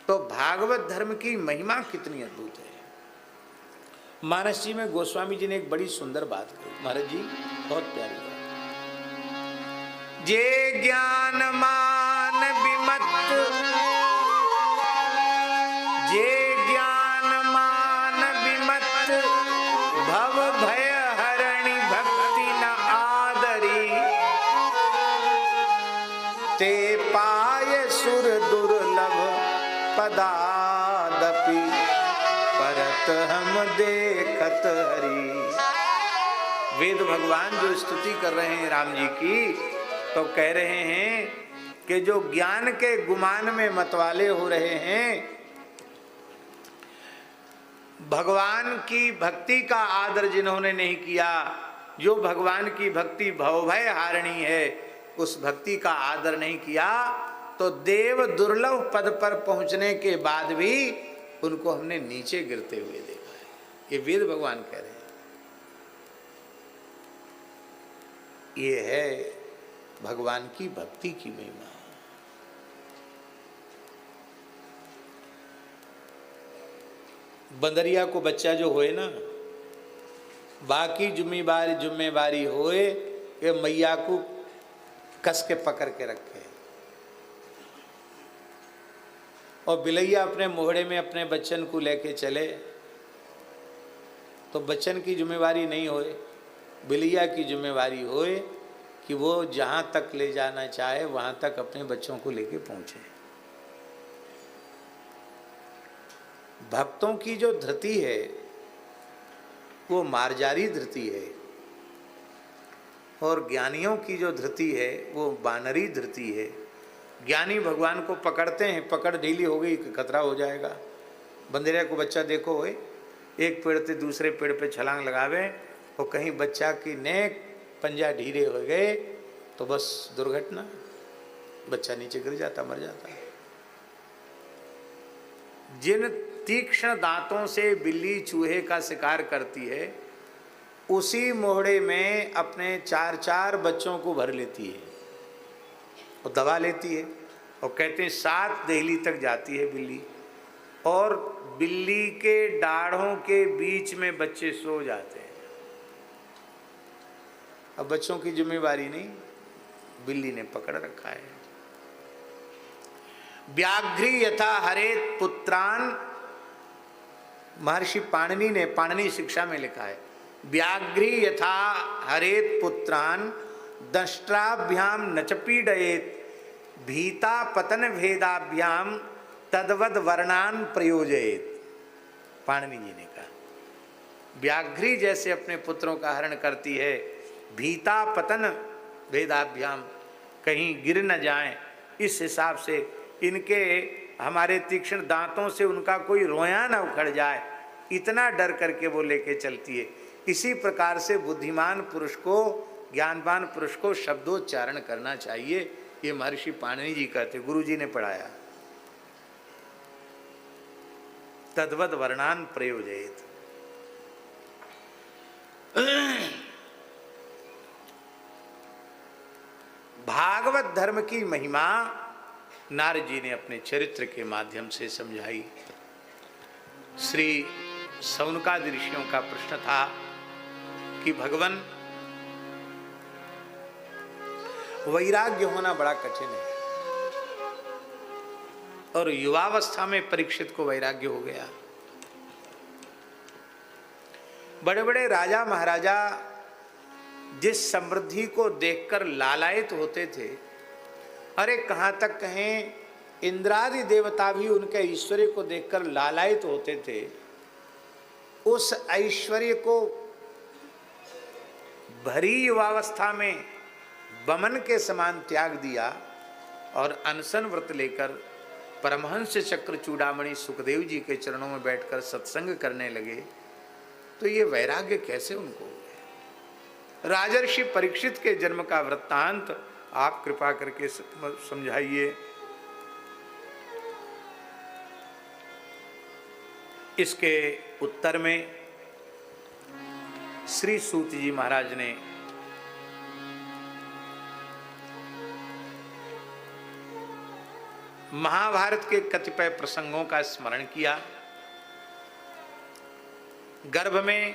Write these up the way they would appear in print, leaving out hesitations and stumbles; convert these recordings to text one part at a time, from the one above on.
तो भागवत धर्म की महिमा कितनी अद्भुत है। मानस जी में गोस्वामी जी ने एक बड़ी सुंदर बात कही, महाराज जी बहुत प्यारी बात। जे ज्ञान मान विमत, जे ज्ञान मान विमत, भव भय हरणि भक्ति न आदरी, ते पाय सुर दुर्लभ पदादपि, परत हम देखत हरि। वेद भगवान जो स्तुति कर रहे हैं राम जी की, तो कह रहे हैं कि जो ज्ञान के गुमान में मतवाले हो रहे हैं, भगवान की भक्ति का आदर जिन्होंने नहीं किया, जो भगवान की भक्ति भवभय हारिणी है, उस भक्ति का आदर नहीं किया, तो देव दुर्लभ पद पर पहुंचने के बाद भी उनको हमने नीचे गिरते हुए देखा है। ये वेद भगवान कह रहे हैं। ये है भगवान की भक्ति की महिमा। बंदरिया को बच्चा जो होए ना, बाकी जुम्मेवारी होए कि मैया को कस के पकड़ के रखे, और बिलैया अपने मोहड़े में अपने बच्चन को लेके चले, तो बच्चन की जिम्मेवारी नहीं होए, बिलैया की जिम्मेवारी होए कि वो जहाँ तक ले जाना चाहे वहाँ तक अपने बच्चों को लेके पहुँचे। भक्तों की जो धृति है वो मार्जारी धृति है, और ज्ञानियों की जो धृति है वो बानरी धृति है। ज्ञानी भगवान को पकड़ते हैं, पकड़ ढीली हो गई खतरा हो जाएगा। बंदरिया को बच्चा देखो होए, एक पेड़ से दूसरे पेड़ पे छलांग लगावे, और कहीं बच्चा की नेक पंजा ढीले हो गए तो बस दुर्घटना, बच्चा नीचे गिर जाता, मर जाता। जिन तीक्ष्ण दांतों से बिल्ली चूहे का शिकार करती है, उसी मोहड़े में अपने 4-4 बच्चों को भर लेती है और दबा लेती है, और कहते हैं 7 दहली तक जाती है बिल्ली, और बिल्ली के दाढ़ों के बीच में बच्चे सो जाते हैं। अब बच्चों की जिम्मेवारी नहीं, बिल्ली ने पकड़ रखा है। व्याघ्री यथा हरेत पुत्रान, महर्षि पाणिनि ने पाणिनि शिक्षा में लिखा है, व्याघ्री यथा हरेत पुत्रान दंष्ट्राभ्याम न च पीडयेत, भीता पतन भेदाभ्याम तद्वद वर्णान प्रयोजयेत। पाणिनि जी ने कहा, व्याघ्री जैसे अपने पुत्रों का हरण करती है, भीता पतन भेदाभ्याम, कहीं गिर न जाएं, इस हिसाब से इनके हमारे तीक्ष्ण दांतों से उनका कोई रोया न उखड़ जाए, इतना डर करके वो लेके चलती है। इसी प्रकार से बुद्धिमान पुरुष को, ज्ञानवान पुरुष को शब्दोच्चारण करना चाहिए। ये महर्षि पाणिनि जी कहते, गुरु जी ने पढ़ाया। तद्वद वर्णान प्रयोजयेत। भागवत धर्म की महिमा नारद जी ने अपने चरित्र के माध्यम से समझाई। श्री सौनकादि ऋषियों का प्रश्न था कि भगवान, वैराग्य होना बड़ा कठिन है, और युवावस्था में परीक्षित को वैराग्य हो गया। बड़े बड़े राजा महाराजा जिस समृद्धि को देखकर लालायित होते थे, अरे कहाँ तक कहें इंद्रादि देवता भी उनके ऐश्वर्य को देखकर लालायित होते थे, उस ऐश्वर्य को भरी युवावस्था में बमन के समान त्याग दिया और अनशन व्रत लेकर परमहंस चक्र चूड़ामणि सुखदेव जी के चरणों में बैठकर सत्संग करने लगे। तो ये वैराग्य कैसे उनको हो गया? राजर्षि परीक्षित के जन्म का वृत्तांत आप कृपा करके समझाइए। इसके उत्तर में श्री सूत जी महाराज ने महाभारत के कतिपय प्रसंगों का स्मरण किया। गर्भ में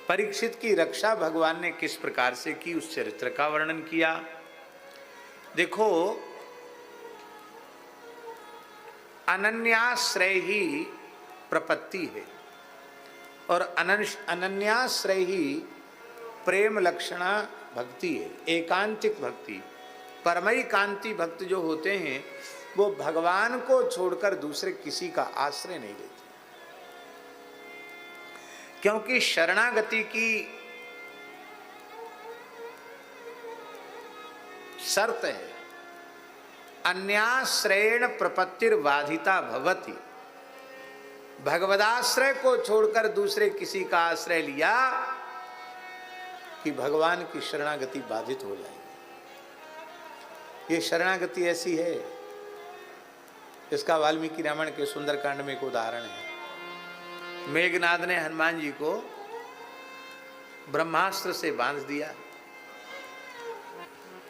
परीक्षित की रक्षा भगवान ने किस प्रकार से की, उस चरित्र का वर्णन किया। देखो, अनन्याश्रय ही प्रपत्ति है और अनन्याश्रय ही प्रेम लक्षणा भक्ति है, एकांतिक भक्ति। परमैकांती भक्त जो होते हैं वो भगवान को छोड़कर दूसरे किसी का आश्रय नहीं लेते, क्योंकि शरणागति की शर्त है अन्याश्रयेण प्रपत्तिर्बाधिता भवति। भगवदाश्रय को छोड़कर दूसरे किसी का आश्रय लिया कि भगवान की शरणागति बाधित हो जाएगी। ये शरणागति ऐसी है, इसका वाल्मीकि रामायण के सुंदरकांड में एक उदाहरण है। मेघनाद ने हनुमान जी को ब्रह्मास्त्र से बांध दिया।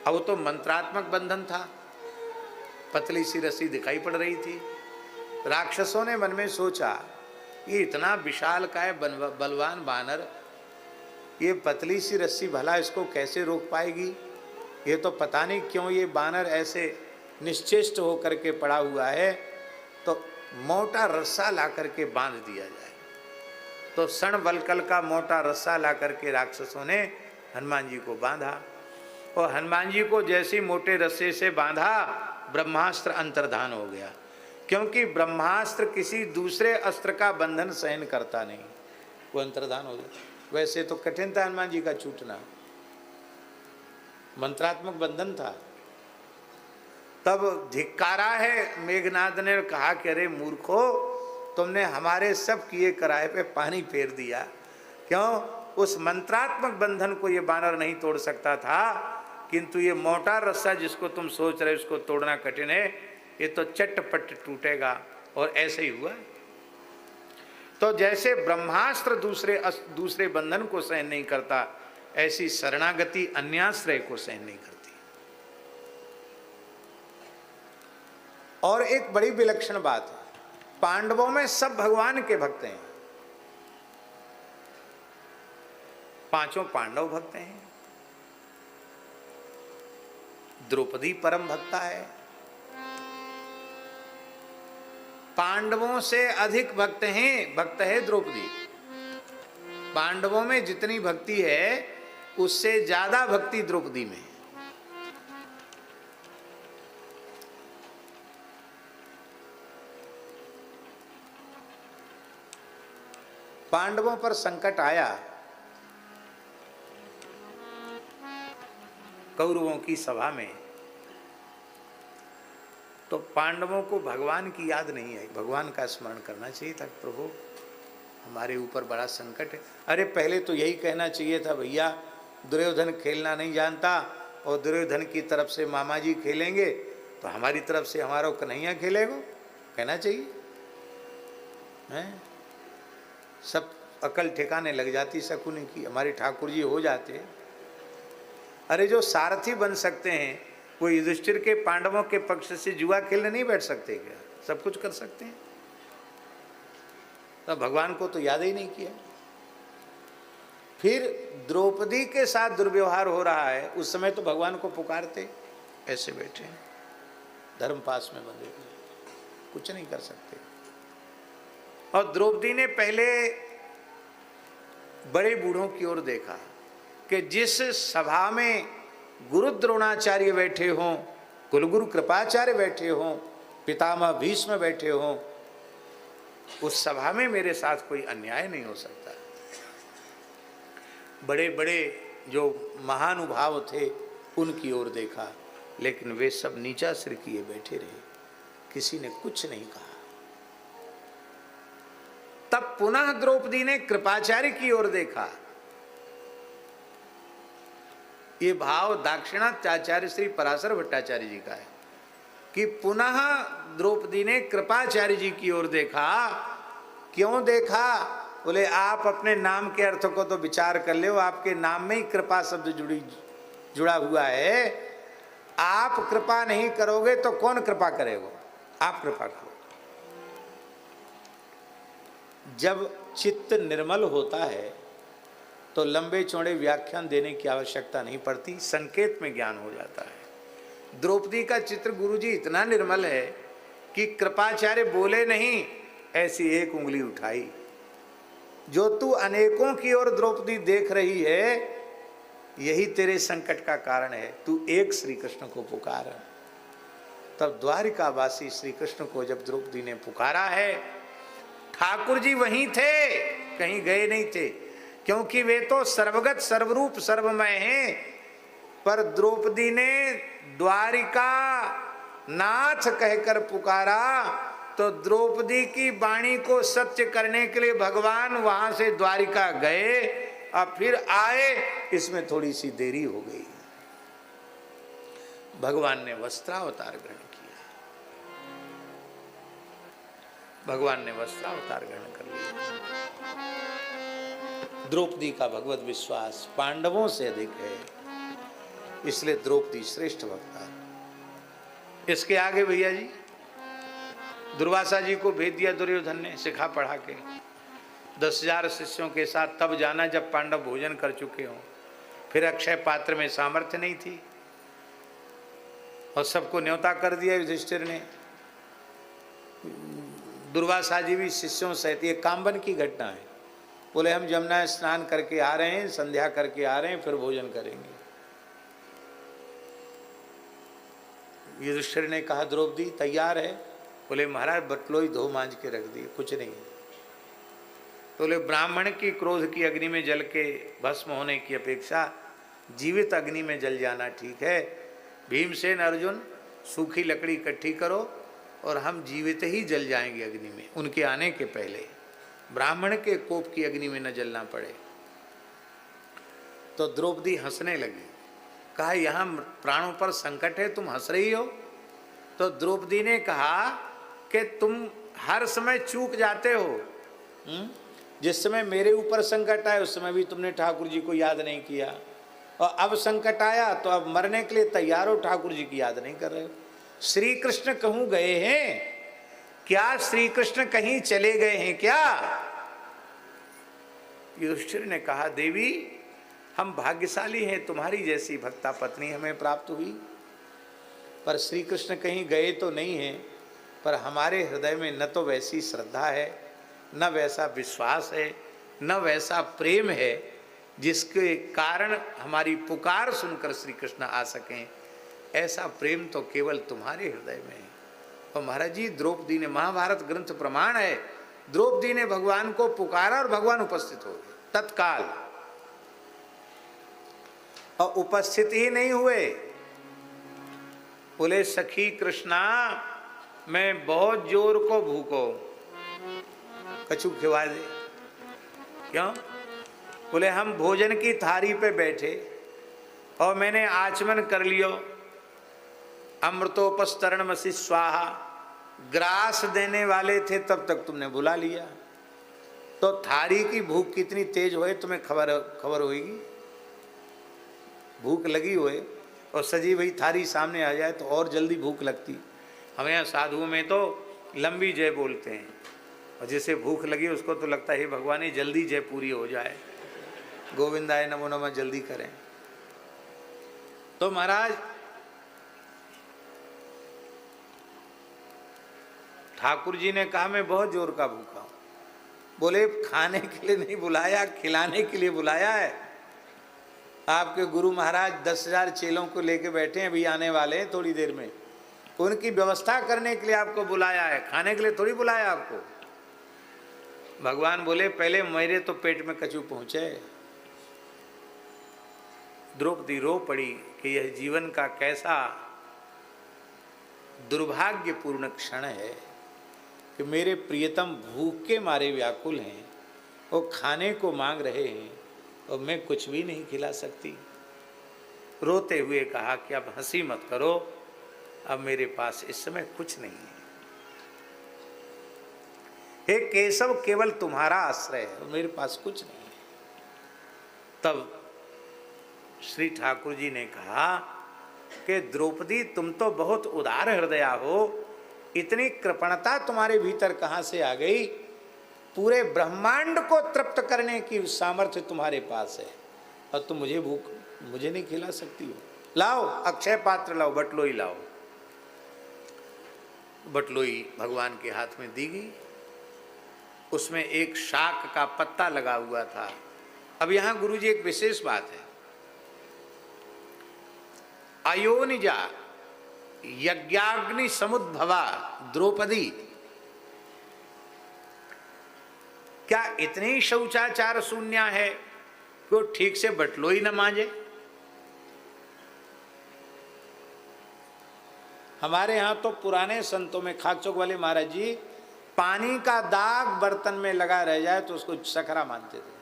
अब वो तो मंत्रात्मक बंधन था, पतली सी रस्सी दिखाई पड़ रही थी। राक्षसों ने मन में सोचा, ये इतना विशालकाय बलवान बानर, ये पतली सी रस्सी भला इसको कैसे रोक पाएगी। ये तो पता नहीं क्यों ये बानर ऐसे निश्चेष्ट होकर के पड़ा हुआ है, तो मोटा रस्सा ला करके बांध दिया जाए। तो सन वलकल का मोटा रस्सा ला करके राक्षसों ने हनुमान जी को बांधा, और हनुमान जी को जैसे मोटे रस्से से बांधा, ब्रह्मास्त्र अंतर्धान हो गया। क्योंकि ब्रह्मास्त्र किसी दूसरे अस्त्र का बंधन सहन करता नहीं, वो अंतर्धान हो गया। वैसे तो कठिन था हनुमान जी का छूटना, मंत्रात्मक बंधन था। तब धिक्कारा है, मेघनाद ने कहा कि अरे मूर्खो, तुमने हमारे सब किए कराए पे पानी फेर दिया। क्यों? उस मंत्रात्मक बंधन को ये बानर नहीं तोड़ सकता था, किंतु ये मोटा रस्सा जिसको तुम सोच रहे उसको तोड़ना कठिन है, ये तो चटपट टूटेगा। और ऐसे ही हुआ। तो जैसे ब्रह्मास्त्र दूसरे बंधन को सहन नहीं करता, ऐसी शरणागति अन्याश्रय को सहन नहीं करती। और एक बड़ी विलक्षण बात है, पांडवों में सब भगवान के भक्त हैं। पांचों पांडव भक्त हैं। द्रौपदी परम भक्ता है। पांडवों से अधिक भक्त है द्रौपदी। पांडवों में जितनी भक्ति है उससे ज्यादा भक्ति द्रौपदी में। पांडवों पर संकट आया, कौरवों की सभा में, तो पांडवों को भगवान की याद नहीं आई। भगवान का स्मरण करना चाहिए था, प्रभु हमारे ऊपर बड़ा संकट है। अरे पहले तो यही कहना चाहिए था, भैया दुर्योधन खेलना नहीं जानता और दुर्योधन की तरफ से मामा जी खेलेंगे तो हमारी तरफ से हमारा कन्हैया खेलेगा, कहना चाहिए। हैं? सब अकल ठिकाने लग जाती शकुनी की, हमारे ठाकुर जी हो जाते। अरे जो सारथी बन सकते हैं वो युधिष्ठिर के पांडवों के पक्ष से जुआ खेलने नहीं बैठ सकते क्या? सब कुछ कर सकते हैं। तो भगवान को तो याद ही नहीं किया। फिर द्रौपदी के साथ दुर्व्यवहार हो रहा है, उस समय तो भगवान को पुकारते, ऐसे बैठे धर्म पास में बंधे हुए, कुछ नहीं कर सकते। और द्रौपदी ने पहले बड़े बूढ़ों की ओर देखा कि जिस सभा में गुरु द्रोणाचार्य बैठे हों, कुलगुरु कृपाचार्य बैठे हों, पितामह भीष्म बैठे हों, उस सभा में मेरे साथ कोई अन्याय नहीं हो सकता। बड़े बड़े जो महानुभाव थे उनकी ओर देखा, लेकिन वे सब नीचा सिर किए बैठे रहे, किसी ने कुछ नहीं कहा। तब पुनः द्रौपदी ने कृपाचार्य की ओर देखा। ये भाव दाक्षिणात्याचार्य श्री पराशर भट्टाचार्य जी का है कि पुनः द्रौपदी ने कृपाचार्य जी की ओर देखा। क्यों देखा? बोले आप अपने नाम के अर्थ को तो विचार कर ले, आपके नाम में ही कृपा शब्द जुड़ा हुआ है। आप कृपा नहीं करोगे तो कौन कृपा करेगा? आप कृपा करो। जब चित्त निर्मल होता है तो लंबे चौड़े व्याख्यान देने की आवश्यकता नहीं पड़ती, संकेत में ज्ञान हो जाता है। द्रौपदी का चित्र गुरुजी इतना निर्मल है कि कृपाचार्य बोले नहीं, ऐसी एक उंगली उठाई। जो तू अनेकों की ओर द्रौपदी देख रही है, यही तेरे संकट का कारण है। तू एक श्री कृष्ण को पुकार। तब द्वारिकावासी श्री कृष्ण को जब द्रौपदी ने पुकारा है, ठाकुर जी वहीं थे, कहीं गए नहीं थे, क्योंकि वे तो सर्वगत सर्वरूप सर्वमय हैं। पर द्रौपदी ने द्वारिका नाथ कहकर पुकारा, तो द्रौपदी की वाणी को सत्य करने के लिए भगवान वहां से द्वारिका गए और फिर आए। इसमें थोड़ी सी देरी हो गई। भगवान ने वस्त्रावतार ग्रहण किया, भगवान ने वस्त्रावतार ग्रहण कर लिया। द्रौपदी का भगवत विश्वास पांडवों से अधिक है, इसलिए द्रौपदी श्रेष्ठ वक्ता है। इसके आगे भैया जी दुर्वासा जी को भेज दिया दुर्योधन ने सिखा पढ़ा के 10,000 शिष्यों के साथ। तब जाना जब पांडव भोजन कर चुके हों। फिर अक्षय पात्र में सामर्थ्य नहीं थी और सबको न्योता कर दिया युधिष्ठिर ने। दुर्वासा जी भी शिष्यों सहित, ये कामबन की घटना है। बोले हम जमुना स्नान करके आ रहे हैं, संध्या करके आ रहे हैं, फिर भोजन करेंगे। युधिष्ठिर ने कहा द्रौपदी तैयार है? बोले महाराज बटलोई धो मांझ के रख दिए, कुछ नहीं। बोले ब्राह्मण की क्रोध की अग्नि में जल के भस्म होने की अपेक्षा जीवित अग्नि में जल जाना ठीक है। भीमसेन अर्जुन सूखी लकड़ी इकट्ठी करो और हम जीवित ही जल जाएंगे अग्नि में, उनके आने के पहले। ब्राह्मण के कोप की अग्नि में न जलना पड़े। तो द्रौपदी हंसने लगी, कहा यहाँ प्राणों पर संकट है, तुम हंस रही हो? तो द्रौपदी ने कहा कि तुम हर समय चूक जाते हो। जिस समय मेरे ऊपर संकट आया उस समय भी तुमने ठाकुर जी को याद नहीं किया, और अब संकट आया तो अब मरने के लिए तैयार हो, ठाकुर जी की याद नहीं कर रहे हो। श्री कृष्ण कहूं गए हैं क्या? श्री कृष्ण कहीं चले गए हैं क्या? युधिष्ठिर ने कहा देवी हम भाग्यशाली हैं, तुम्हारी जैसी भक्ता पत्नी हमें प्राप्त हुई। पर श्री कृष्ण कहीं गए तो नहीं हैं, पर हमारे हृदय में न तो वैसी श्रद्धा है, न वैसा विश्वास है, न वैसा प्रेम है जिसके कारण हमारी पुकार सुनकर श्री कृष्ण आ सकें। ऐसा प्रेम तो केवल तुम्हारे हृदय में है। और महाराज जी द्रौपदी ने, महाभारत ग्रंथ प्रमाण है, द्रौपदी ने भगवान को पुकारा और भगवान उपस्थित हो गए तत्काल। और उपस्थित ही नहीं हुए, बोले सखी कृष्णा मैं बहुत जोर को भूखो, कछु खिवा दे। क्यों? बोले हम भोजन की थारी पे बैठे और मैंने आचमन कर लियो, अमृतोपस्तरणमसि स्वाहा, ग्रास देने वाले थे तब तक तुमने बुला लिया। तो थारी की भूख कितनी तेज होए तुम्हें खबर होगी। भूख लगी होए और सजी हुई थारी सामने आ जाए तो और जल्दी भूख लगती। हमें यहाँ साधुओं में तो लंबी जय बोलते हैं, और जिसे भूख लगी उसको तो लगता है हे भगवान जल्दी जय पूरी हो जाए, गोविंदाय नमो नमः जल्दी करें। तो महाराज ठाकुर जी ने कहा मैं बहुत जोर का भूखा हूं। बोले खाने के लिए नहीं बुलाया, खिलाने के लिए बुलाया है। आपके गुरु महाराज 10,000 चेलों को लेके बैठे हैं, अभी आने वाले हैं थोड़ी देर में, उनकी व्यवस्था करने के लिए आपको बुलाया है, खाने के लिए थोड़ी बुलाया आपको। भगवान बोले पहले मेरे तो पेट में कछु पहुंचे। द्रौपदी रो पड़ी कि यह जीवन का कैसा दुर्भाग्यपूर्ण क्षण है कि मेरे प्रियतम भूख के मारे व्याकुल हैं, वो खाने को मांग रहे हैं और मैं कुछ भी नहीं खिला सकती। रोते हुए कहा कि अब हंसी मत करो, अब मेरे पास इस समय कुछ नहीं है। हे केशव केवल तुम्हारा आश्रय है और मेरे पास कुछ नहीं है। तब श्री ठाकुर जी ने कहा कि द्रौपदी तुम तो बहुत उदार हृदया हो, इतनी कृपणता तुम्हारे भीतर कहाँ से आ गई? पूरे ब्रह्मांड को तृप्त करने की सामर्थ्य तुम्हारे पास है, और तुम मुझे नहीं खिला सकती हो? लाओ अक्षय पात्र लाओ, बटलोई लाओ। बटलोई भगवान के हाथ में दी गई। उसमें एक शाक का पत्ता लगा हुआ था। अब यहां गुरुजी एक विशेष बात है, अयोनिजा यज्ञाग्नि समुद्भवा द्रौपदी, क्या इतनी शौचाचार शून्य है कि वो ठीक से बटलोई न मांजे? हमारे यहाँ तो पुराने संतों में खाकचौक वाले महाराज जी, पानी का दाग बर्तन में लगा रह जाए तो उसको सकरा मानते थे।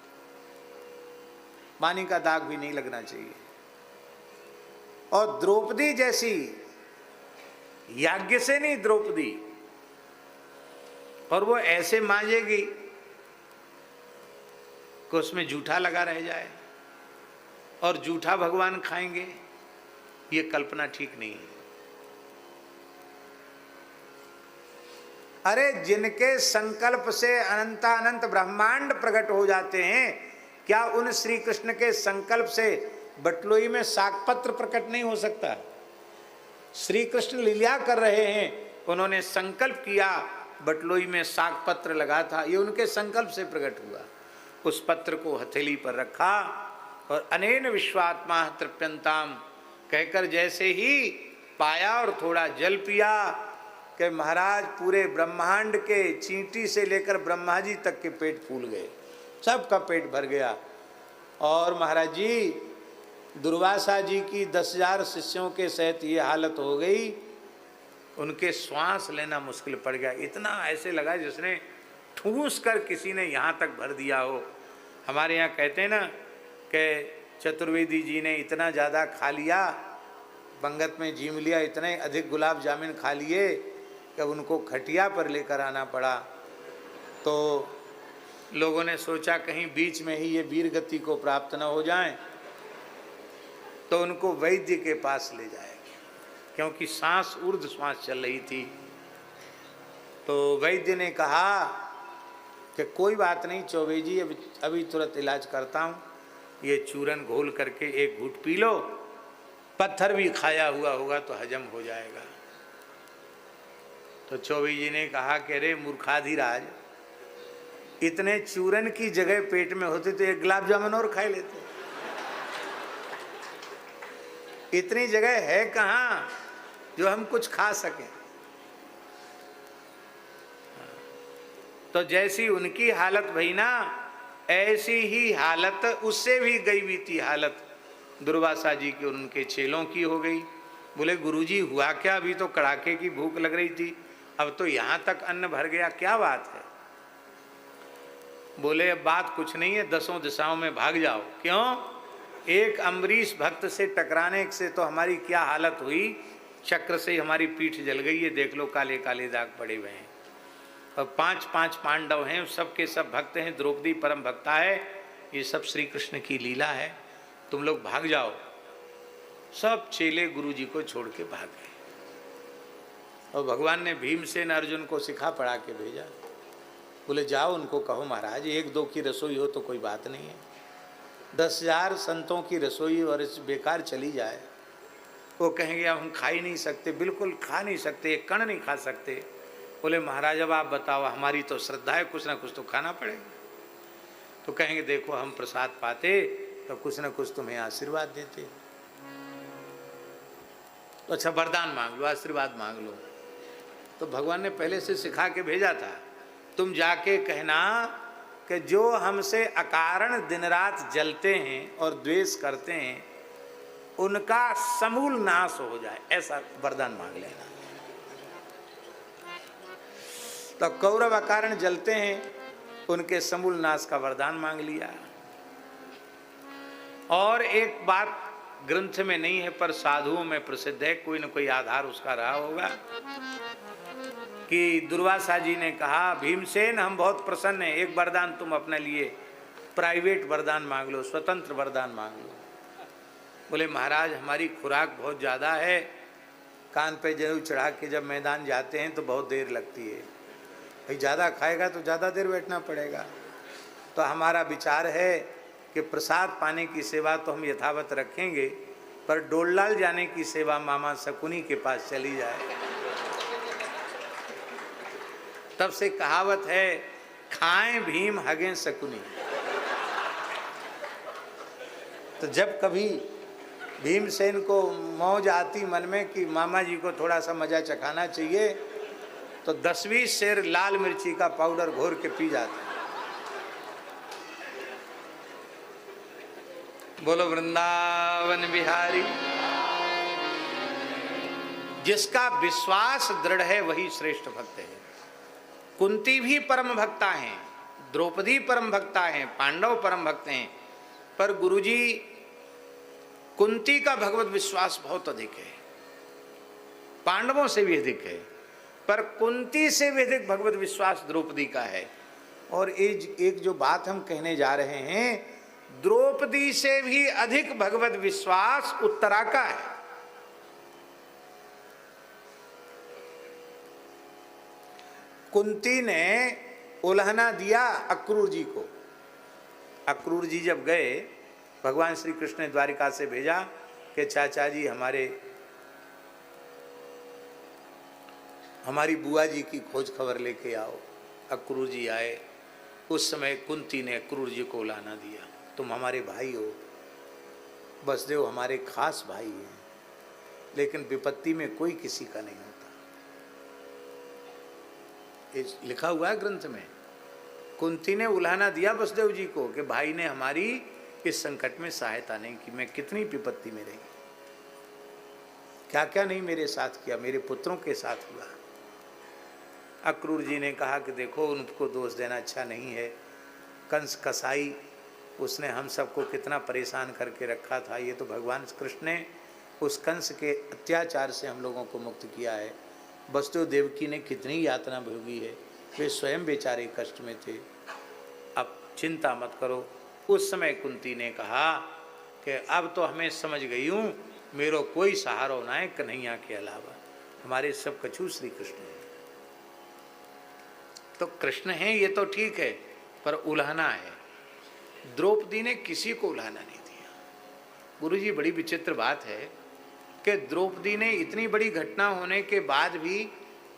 पानी का दाग भी नहीं लगना चाहिए। और द्रौपदी जैसी, याज्ञ से नहीं द्रौपदी, और वो ऐसे मांजेगी कि उसमें जूठा लगा रह जाए, और जूठा भगवान खाएंगे, ये कल्पना ठीक नहीं है। अरे जिनके संकल्प से अनंतानंत ब्रह्मांड प्रकट हो जाते हैं, क्या उन श्री कृष्ण के संकल्प से बटलोई में शाकपत्र प्रकट नहीं हो सकता? श्री कृष्ण लीला कर रहे हैं, उन्होंने संकल्प किया, बटलोई में शाकपत्र लगा था, ये उनके संकल्प से प्रकट हुआ। उस पत्र को हथेली पर रखा और अनेन विश्वात्मा तृप्यंताम कहकर जैसे ही पाया और थोड़ा जल पिया कि महाराज पूरे ब्रह्मांड के चींटी से लेकर ब्रह्मा जी तक के पेट फूल गए, सबका पेट भर गया। और महाराज जी दुर्वासा जी की 10,000 शिष्यों के सहित ये हालत हो गई, उनके श्वास लेना मुश्किल पड़ गया। इतना ऐसे लगा जिसने ठूस कर किसी ने यहाँ तक भर दिया हो। हमारे यहाँ कहते हैं ना कि चतुर्वेदी जी ने इतना ज़्यादा खा लिया, पंगत में जीम लिया, इतने अधिक गुलाब जामुन खा लिए कि उनको खटिया पर लेकर आना पड़ा। तो लोगों ने सोचा कहीं बीच में ही ये वीर गति को प्राप्त न हो जाएं, तो उनको वैद्य के पास ले जाए, क्योंकि सांस ऊर्ध्व श्वास चल रही थी। तो वैद्य ने कहा कि कोई बात नहीं चौबे जी, अभी तुरंत इलाज करता हूँ, ये चूरन घोल करके एक घूंट पी लो, पत्थर भी खाया हुआ होगा तो हजम हो जाएगा। तो चौबे जी ने कहा कि अरे मूर्खाधिराज, इतने चूरन की जगह पेट में होती तो एक गुलाब जामुन और खा लेते, इतनी जगह है कहाँ जो हम कुछ खा सकें। तो जैसी उनकी हालत भई ना, ऐसी ही हालत उससे भी गई बीती हालत दुर्वासा जी की और उनके चेलों की हो गई। बोले गुरुजी हुआ क्या? अभी तो कड़ाके की भूख लग रही थी, अब तो यहाँ तक अन्न भर गया, क्या बात है? बोले अब बात कुछ नहीं है, 10 दिशाओं में भाग जाओ। क्यों? एक अम्बरीश भक्त से टकराने से तो हमारी क्या हालत हुई, चक्र से हमारी पीठ जल गई है, देख लो काले काले दाग पड़े हुए हैं। और 5 पांडव हैं, सबके सब भक्त हैं, द्रौपदी परम भक्ता है, ये सब श्री कृष्ण की लीला है, तुम लोग भाग जाओ। सब चेले गुरु जी को छोड़ के भाग गए। और भगवान ने भीमसेन अर्जुन को सिखा पढ़ा के भेजा। बोले जाओ उनको कहो महाराज 1-2 की रसोई हो तो कोई बात नहीं है, 10,000 संतों की रसोई और इस बेकार चली जाए, वो कहेंगे अब हम खा ही नहीं सकते, बिल्कुल खा नहीं सकते, एक कण नहीं खा सकते। बोले महाराज अब आप बताओ, हमारी तो श्रद्धा है, कुछ ना कुछ तो खाना पड़ेगा। तो कहेंगे देखो हम प्रसाद पाते तो कुछ ना कुछ तुम्हें आशीर्वाद देते, तो अच्छा वरदान मांग लो, आशीर्वाद मांग लो। तो भगवान ने पहले से सिखा के भेजा था, तुम जाके कहना कि जो हमसे अकारण दिन रात जलते हैं और द्वेष करते हैं उनका समूल नाश हो जाए, ऐसा वरदान मांग लेना। तो कौरव अकारण जलते हैं, उनके समूल नाश का वरदान मांग लिया। और एक बात ग्रंथ में नहीं है पर साधुओं में प्रसिद्ध है, कोई न कोई आधार उसका रहा होगा, कि दुर्वासा जी ने कहा भीमसेन हम बहुत प्रसन्न हैं, एक वरदान तुम अपने लिए प्राइवेट वरदान मांग लो, स्वतंत्र वरदान मांग लो। बोले महाराज हमारी खुराक बहुत ज़्यादा है, कान पे जरूर चढ़ा के जब मैदान जाते हैं तो बहुत देर लगती है, भाई ज़्यादा खाएगा तो ज़्यादा देर बैठना पड़ेगा। तो हमारा विचार है कि प्रसाद पाने की सेवा तो हम यथावत रखेंगे, पर डोललाल जाने की सेवा मामा शकुनी के पास चली जाए। तब से कहावत है, खाएं भीम हगें शकुनी। तो जब कभी भीमसेन को मौज आती मन में कि मामा जी को थोड़ा सा मजा चखाना चाहिए, तो 10-20 सेर लाल मिर्ची का पाउडर घोर के पी जाते। बोलो वृंदावन बिहारी। जिसका विश्वास दृढ़ है वही श्रेष्ठ भक्त है। कुंती भी परम भक्ता हैं, द्रौपदी परम भक्ता हैं, पांडव परम भक्त हैं, पर गुरुजी कुंती का भगवत विश्वास बहुत अधिक है, पांडवों से भी अधिक है, पर कुंती से भी अधिक भगवत विश्वास द्रौपदी का है। और एक जो बात हम कहने जा रहे हैं, द्रौपदी से भी अधिक भगवत विश्वास उत्तरा का है। कुंती ने उल्हना दिया अक्रूर जी को। अक्रूर जी जब गए, भगवान श्री कृष्ण ने द्वारिका से भेजा कि चाचा जी हमारी बुआ जी की खोज खबर लेके आओ। अक्रूर जी आए। उस समय कुंती ने अक्रूर जी को उलाना दिया, तुम हमारे भाई हो, बसदेव हमारे खास भाई हैं, लेकिन विपत्ति में कोई किसी का नहीं होता। ये लिखा हुआ है ग्रंथ में। कुंती ने उलाना दिया बसदेव जी को कि भाई ने हमारी इस संकट में सहायता नहीं की, मैं कितनी विपत्ति में रही, क्या क्या नहीं मेरे साथ किया, मेरे पुत्रों के साथ हुआ। अक्रूर जी ने कहा कि देखो, उनको दोष देना अच्छा नहीं है, कंस कसाई उसने हम सबको कितना परेशान करके रखा था, ये तो भगवान कृष्ण ने उस कंस के अत्याचार से हम लोगों को मुक्त किया है। वसुदेव देवकी ने कितनी यातना भोगी है, वे स्वयं बेचारे कष्ट में थे, अब चिंता मत करो। उस समय कुंती ने कहा कि अब तो हमें समझ गई हूँ, मेरो कोई सहारा ना है कन्हैया के अलावा, हमारे सब कछु श्री कृष्ण है। तो कृष्ण है ये तो ठीक है, पर उल्हना है। द्रौपदी ने किसी को उल्हाना नहीं दिया। गुरुजी बड़ी विचित्र बात है कि द्रौपदी ने इतनी बड़ी घटना होने के बाद भी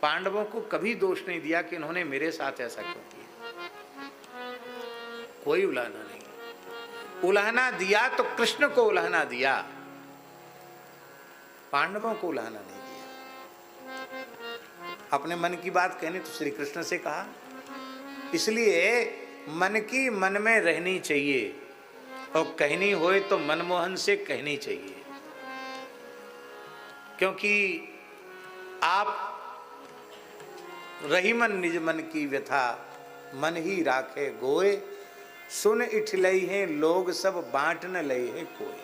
पांडवों को कभी दोष नहीं दिया कि इन्होंने मेरे साथ ऐसा क्यों किया, कोई उल्हाना नहीं। उल्हाना दिया तो कृष्ण को उल्हाना दिया, पांडवों को उल्हाना नहीं दिया। अपने मन की बात कहनी तो श्री कृष्ण से कहा, इसलिए मन की मन में रहनी चाहिए और कहनी होए तो मनमोहन से कहनी चाहिए, क्योंकि आप रही मन निज मन की व्यथा, मन ही राखे गोए, सुन इठलई हैं लोग सब बांट न लई है कोई।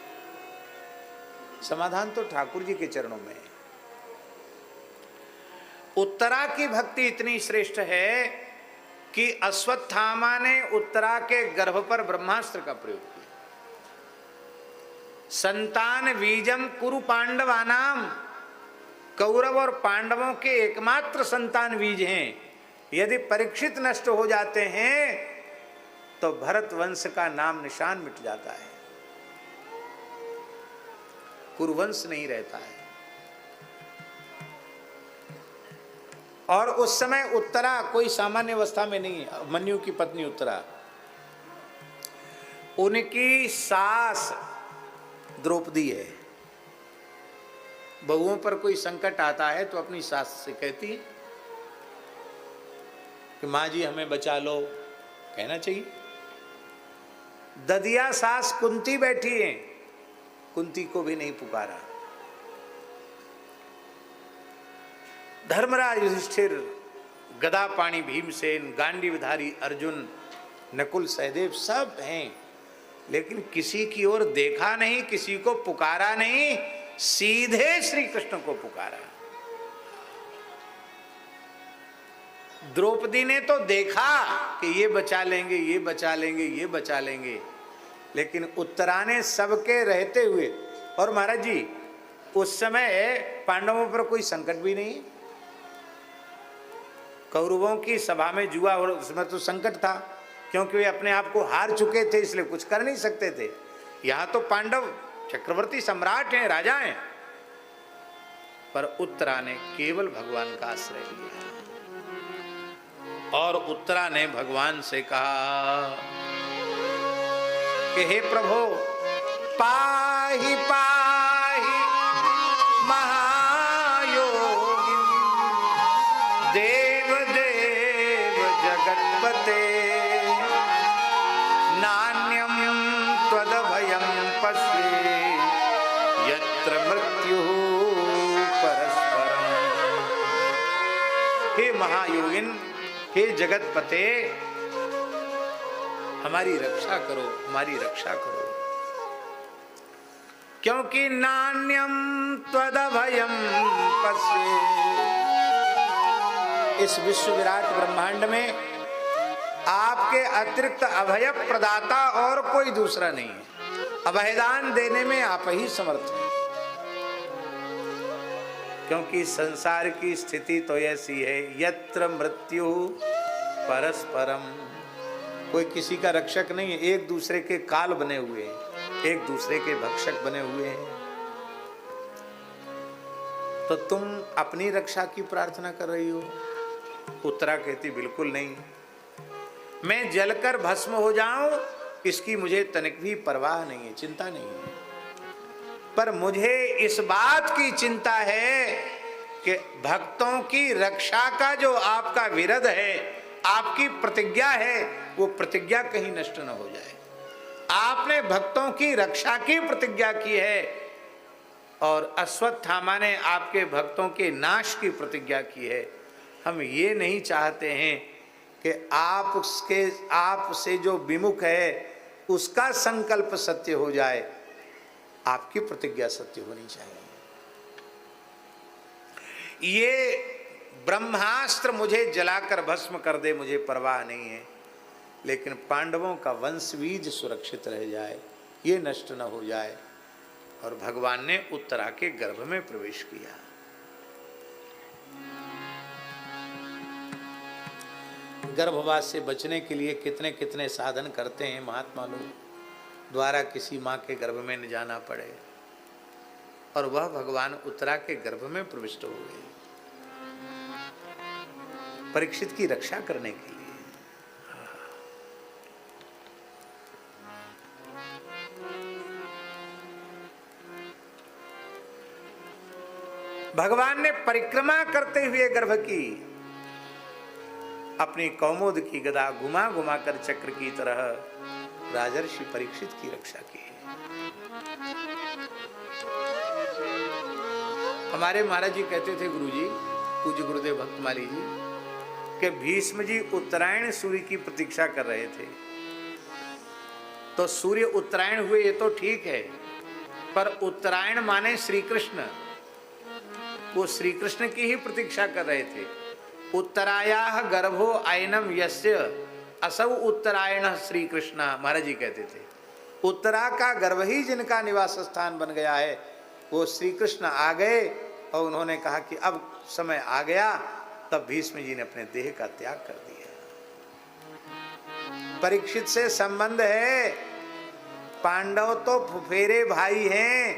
समाधान तो ठाकुर जी के चरणों में है। उत्तरा की भक्ति इतनी श्रेष्ठ है कि अश्वत्थामा ने उत्तरा के गर्भ पर ब्रह्मास्त्र का प्रयोग किया। संतान बीजम कुरु पांडवानाम, कौरव और पांडवों के एकमात्र संतान बीज हैं। यदि परीक्षित नष्ट हो जाते हैं तो भरत वंश का नाम निशान मिट जाता है, कुरुवंश नहीं रहता है। और उस समय उत्तरा कोई सामान्य अवस्था में नहीं है। मन्यु की पत्नी उत्तरा, उनकी सास द्रौपदी है। बहुओं पर कोई संकट आता है तो अपनी सास से कहती है कि माँ जी हमें बचा लो, कहना चाहिए। ददिया सास कुंती बैठी है, कुंती को भी नहीं पुकारा। धर्मराज युधिष्ठिर, गदा पाणी भीमसेन, गांडीवधारी अर्जुन, नकुल सहदेव सब हैं, लेकिन किसी की ओर देखा नहीं, किसी को पुकारा नहीं, सीधे श्री कृष्ण को पुकारा। द्रौपदी ने तो देखा कि ये बचा लेंगे, ये बचा लेंगे, ये बचा लेंगे, लेकिन उत्तरा ने सबके रहते हुए और महाराज जी उस समय पांडवों पर कोई संकट भी नहीं। कौरवों की सभा में जुआ और उसमें तो संकट था, क्योंकि वे अपने आप को हार चुके थे, इसलिए कुछ कर नहीं सकते थे। यहां तो पांडव चक्रवर्ती सम्राट हैं, राजा हैं, पर उत्तरा ने केवल भगवान का आश्रय लिया। और उत्तरा ने भगवान से कहा कि हे प्रभु, पाहि पाहि महायोगी देव देव जगत्पते, नान्यम त्वदभयं पश्ये यत्र मृत्यु परस्परम। हे महायोगिन, हे जगतपते, हमारी रक्षा करो, हमारी रक्षा करो, क्योंकि नान्यम त्वदभयं पश्ये, इस विश्व विराट ब्रह्मांड में आपके अतिरिक्त अभय प्रदाता और कोई दूसरा नहीं है। अभयदान देने में आप ही समर्थ हैं, क्योंकि संसार की स्थिति तो ऐसी है, यत्र मृत्यु परस्परम, कोई किसी का रक्षक नहीं है, एक दूसरे के काल बने हुए हैं, एक दूसरे के भक्षक बने हुए हैं। तो तुम अपनी रक्षा की प्रार्थना कर रही हो? उत्तरा कहती बिल्कुल नहीं, मैं जलकर भस्म हो जाऊं इसकी मुझे तनिक भी परवाह नहीं है, चिंता नहीं है, पर मुझे इस बात की चिंता है कि भक्तों की रक्षा का जो आपका विरध है, आपकी प्रतिज्ञा है, वो प्रतिज्ञा कहीं नष्ट न हो जाए। आपने भक्तों की रक्षा की प्रतिज्ञा की है और अश्वत्थामा ने आपके भक्तों के नाश की प्रतिज्ञा की है। हम ये नहीं चाहते हैं कि आपसे जो विमुख है उसका संकल्प सत्य हो जाए, आपकी प्रतिज्ञा सत्य होनी चाहिए। ये ब्रह्मास्त्र मुझे जलाकर भस्म कर दे, मुझे परवाह नहीं है, लेकिन पांडवों का वंश बीज सुरक्षित रह जाए, ये नष्ट न हो जाए। और भगवान ने उत्तरा के गर्भ में प्रवेश किया। गर्भवास से बचने के लिए कितने कितने साधन करते हैं महात्मा लोग, द्वारा किसी माँ के गर्भ में न जाना पड़े, और वह भगवान उत्तरा के गर्भ में प्रविष्ट हो गए परीक्षित की रक्षा करने के लिए। भगवान ने परिक्रमा करते हुए गर्भ की अपनी कौमुद की गदा घुमा घुमा कर चक्र की तरह राजर्षि परीक्षित की रक्षा की। हमारे महाराज जी कहते थे, गुरुजी, पूज्य गुरुदेव भक्तमाली जी, कि भीष्म जी उत्तरायण सूर्य की प्रतीक्षा कर रहे थे। तो सूर्य उत्तरायण हुए ये तो ठीक है, पर उत्तरायण माने श्री कृष्ण, वो श्री कृष्ण की ही प्रतीक्षा कर रहे थे। उत्तरायाः गर्भो आयनम यस्य असौ उत्तरायण श्री कृष्ण, महाराज जी कहते थे, उत्तरा का गर्भ ही जिनका निवास स्थान बन गया है, वो श्री कृष्ण आ गए। और उन्होंने कहा कि अब समय आ गया, तब भीष्म जी ने अपने देह का त्याग कर दिया। परीक्षित से संबंध है, पांडव तो फुफेरे भाई हैं,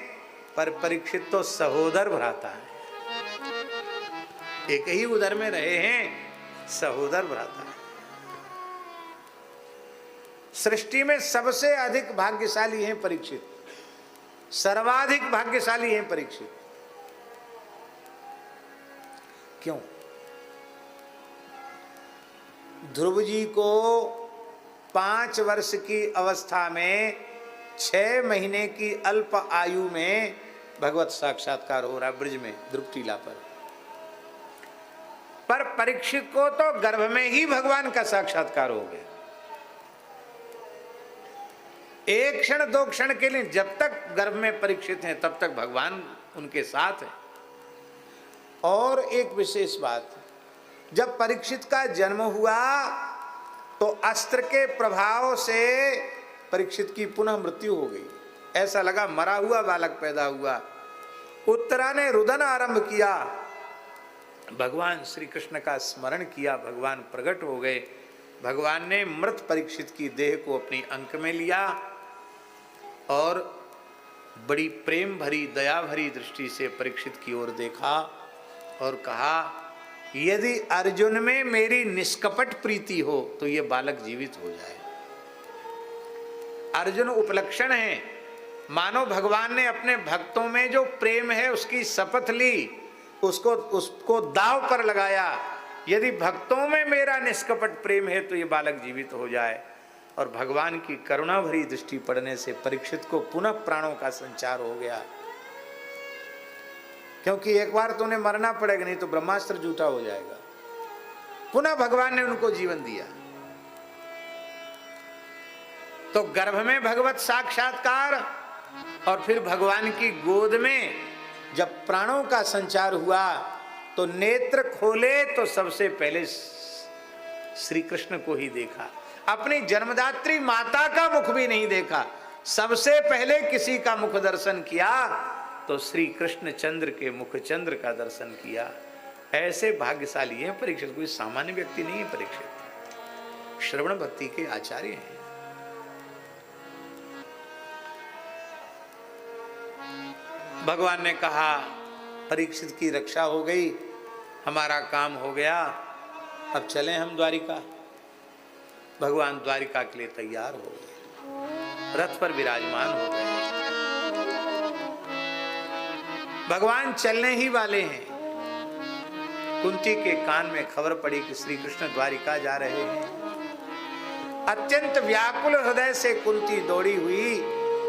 पर परीक्षित तो सहोदर भ्राता है, एक ही उदर में रहे हैं, सहोदर भ्राता है। सृष्टि में सबसे अधिक भाग्यशाली हैं परीक्षित, सर्वाधिक भाग्यशाली हैं परीक्षित। क्यों? ध्रुव जी को 5 वर्ष की अवस्था में 6 महीने की अल्प आयु में भगवत साक्षात्कार हो रहा ब्रज में ध्रुव टीला पर परीक्षित को तो गर्भ में ही भगवान का साक्षात्कार हो गया। एक क्षण 2 क्षण के लिए, जब तक गर्भ में परीक्षित हैं तब तक भगवान उनके साथ है। और एक विशेष बात, जब परीक्षित का जन्म हुआ तो अस्त्र के प्रभाव से परीक्षित की पुनः मृत्यु हो गई। ऐसा लगा मरा हुआ बालक पैदा हुआ। उत्तरा ने रुदन आरंभ किया, भगवान श्री कृष्ण का स्मरण किया, भगवान प्रकट हो गए। भगवान ने मृत परीक्षित की देह को अपनी अंक में लिया और बड़ी प्रेम भरी दया भरी दृष्टि से परीक्षित की ओर देखा और कहा, यदि अर्जुन में मेरी निष्कपट प्रीति हो तो ये बालक जीवित हो जाए। अर्जुन उपलक्षण है, मानो भगवान ने अपने भक्तों में जो प्रेम है उसकी शपथ ली, उसको दांव पर लगाया। यदि भक्तों में मेरा निष्कपट प्रेम है तो ये बालक जीवित हो जाए। और भगवान की करुणा भरी दृष्टि पड़ने से परीक्षित को पुनः प्राणों का संचार हो गया, क्योंकि एक बार तो उन्हें मरना पड़ेगा, नहीं तो ब्रह्मास्त्र झूठा हो जाएगा। पुनः भगवान ने उनको जीवन दिया। तो गर्भ में भगवत साक्षात्कार और फिर भगवान की गोद में जब प्राणों का संचार हुआ तो नेत्र खोले तो सबसे पहले श्री कृष्ण को ही देखा। अपनी जन्मदात्री माता का मुख भी नहीं देखा, सबसे पहले किसी का मुख दर्शन किया तो श्री कृष्ण चंद्र के मुख चंद्र का दर्शन किया। ऐसे भाग्यशाली हैं परीक्षित, कोई सामान्य व्यक्ति नहीं है परीक्षित, श्रवण भक्ति के आचार्य हैं। भगवान ने कहा, परीक्षित की रक्षा हो गई, हमारा काम हो गया, अब चलें हम द्वारिका। भगवान द्वारिका के लिए तैयार हो गए, रथ पर विराजमान हो गए। भगवान चलने ही वाले हैं। कुंती के कान में खबर पड़ी कि श्री कृष्ण द्वारिका जा रहे हैं। अत्यंत व्याकुल हृदय से कुंती दौड़ी हुई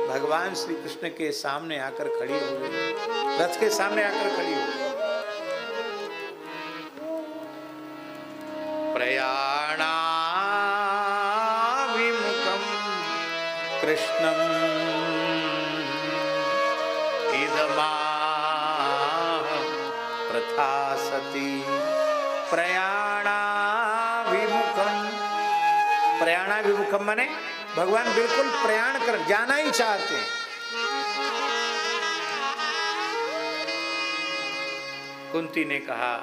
भगवान श्री कृष्ण के सामने आकर खड़ी हो गई, रथ के सामने आकर खड़ी हो गई। प्रयाणा विमुखम कृष्णम इदमा प्रथा सती। प्रयाणा विमुखम, प्रयाणा विमुखम माने भगवान बिल्कुल प्रयाण कर जाना ही चाहते हैं। कुंती ने कहा,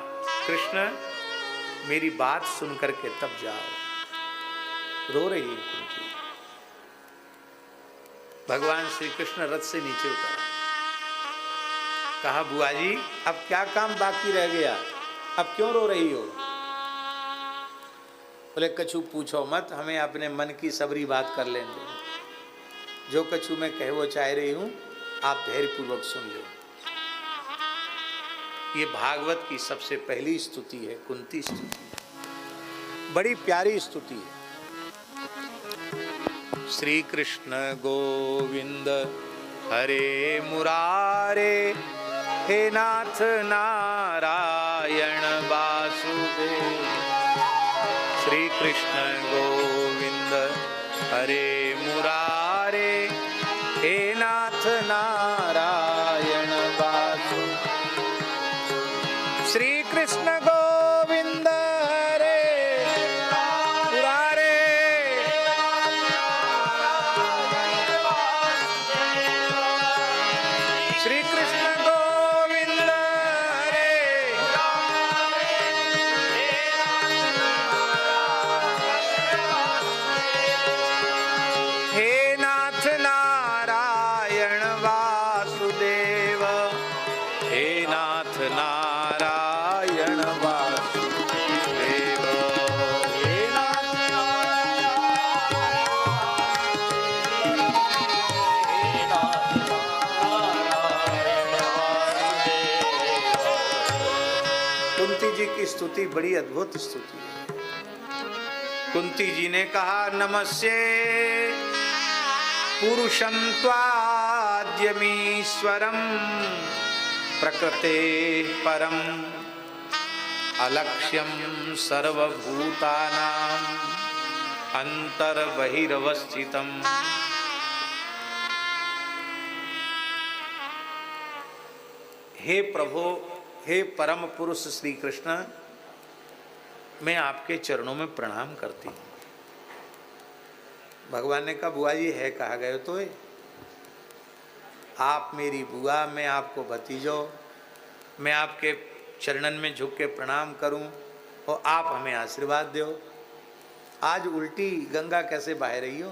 कृष्ण मेरी बात सुनकर के तब जाओ। रो रही है कुंती। भगवान श्री कृष्ण रथ से नीचे उतरा, कहा, बुआ जी अब क्या काम बाकी रह गया, अब क्यों रो रही हो? बोले, कछु पूछो मत, हमें अपने मन की सबरी बात कर लेने दो। जो कछु मैं कह वो चाह रही हूं, आप धैर्यपूर्वक सुन लो। ये भागवत की सबसे पहली स्तुति है, कुंती स्तुति, बड़ी प्यारी स्तुति है। श्री कृष्ण गोविंद हरे मुरारे, हे नाथ नारायण वासुदेव। श्री कृष्ण गोविंद हरे मुरारे, हे नाथ नारायण वासुदेव। श्री कृष्ण गोविंद हरे मुरारे, श्री कृष्ण गोविंद हरे, हे नाथ नारायण वासुदेव, हे नाथ नारायण वासुदेव, हे नाथ कुंती जी की स्तुति बड़ी अद्भुत स्तुति है। कुंती जी ने कहा, नमस्ये पुरुषं त्वाद्यमीश्वरं प्रकृते परम अलक्ष्यं सर्वभूतानां अंतर्बहिरवस्थितम्। हे प्रभु, हे परम पुरुष श्री कृष्ण, मैं आपके चरणों में प्रणाम करती हूँ। भगवान ने कहा, बुआ जी है कहा गए तो आप मेरी बुआ, मैं आपको भतीजो, मैं आपके चरणन में झुक के प्रणाम करूं और आप हमें आशीर्वाद दो। आज उल्टी गंगा कैसे बह रही हो?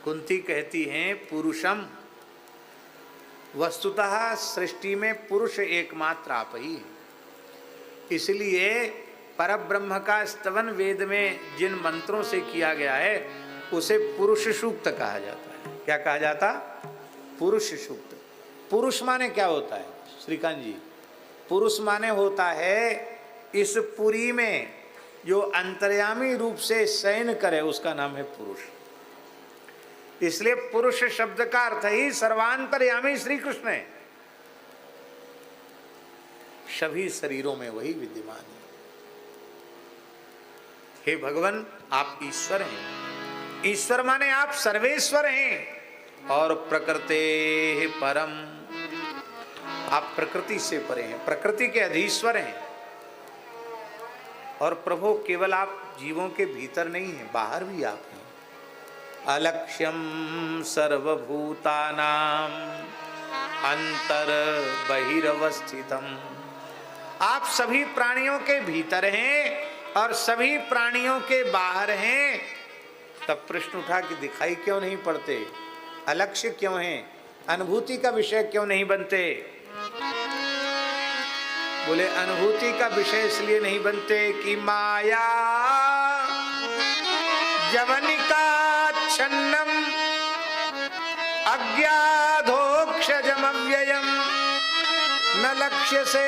कुंती कहती हैं पुरुषम, वस्तुतः सृष्टि में पुरुष एकमात्र आप ही है। इसलिए परब्रह्म का स्तवन वेद में जिन मंत्रों से किया गया है उसे पुरुष सूक्त कहा जाता है। क्या कहा जाता? पुरुष सूक्त। पुरुष माने क्या होता है श्रीकांत जी? पुरुष माने होता है इस पुरी में जो अंतर्यामी रूप से शयन करे, उसका नाम है पुरुष। इसलिए पुरुष शब्द का अर्थ ही सर्वांतर्यामी श्री कृष्ण है। सभी शरीरों में वही विद्यमान है। हे भगवान, आप ईश्वर हैं। ईश्वर माने आप सर्वेश्वर हैं। और प्रकृते परम, आप प्रकृति से परे हैं, प्रकृति के अधीश्वर हैं। और प्रभु केवल आप जीवों के भीतर नहीं हैं, बाहर भी आप हैं। अलक्ष्यम सर्वभूतानां अंतर बहिरवस्थितम, आप सभी प्राणियों के भीतर हैं और सभी प्राणियों के बाहर हैं। तब प्रश्न उठा कि दिखाई क्यों नहीं पड़ते? अलक्ष्य क्यों हैं? अनुभूति का विषय क्यों नहीं बनते? बोले अनुभूति का विषय इसलिए नहीं बनते कि माया जवनिकाच्छन्नम अज्ञाधोक्षजमव्ययम् न लक्ष्य से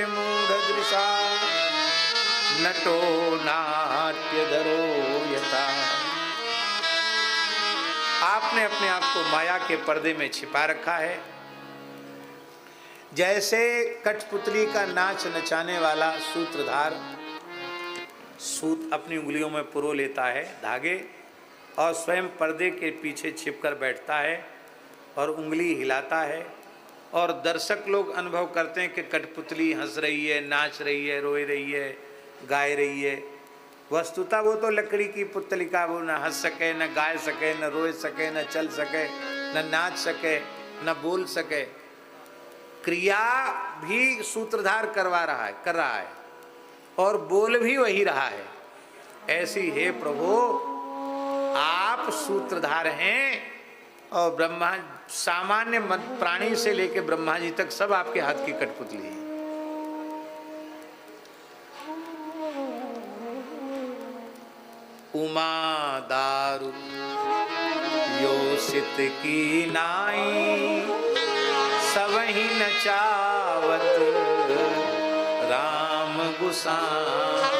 मूढ़दृशा नटो नाट्यधरो यथा। आपने अपने आप को माया के पर्दे में छिपा रखा है। जैसे कठपुतली का नाच नचाने वाला सूत्रधार सूत अपनी उंगलियों में पुरो लेता है धागे और स्वयं पर्दे के पीछे छिपकर बैठता है और उंगली हिलाता है, और दर्शक लोग अनुभव करते हैं कि कठपुतली हंस रही है, नाच रही है, रोए रही है, गाए रही है। वस्तुतः वो तो लकड़ी की पुतलिका, वो न हंस सके, न गाए सके, न रोए सके, न चल सके, न नाच सके, न बोल सके। क्रिया भी सूत्रधार कर रहा है और बोल भी वही रहा है। ऐसी हे प्रभु, आप सूत्रधार हैं और ब्रह्मा, सामान्य प्राणी से लेकर ब्रह्मा जी तक सब आपके हाथ की कठपुतली है। उमा दारू योषित की नाई, सबहि नचावत राम गुसाई।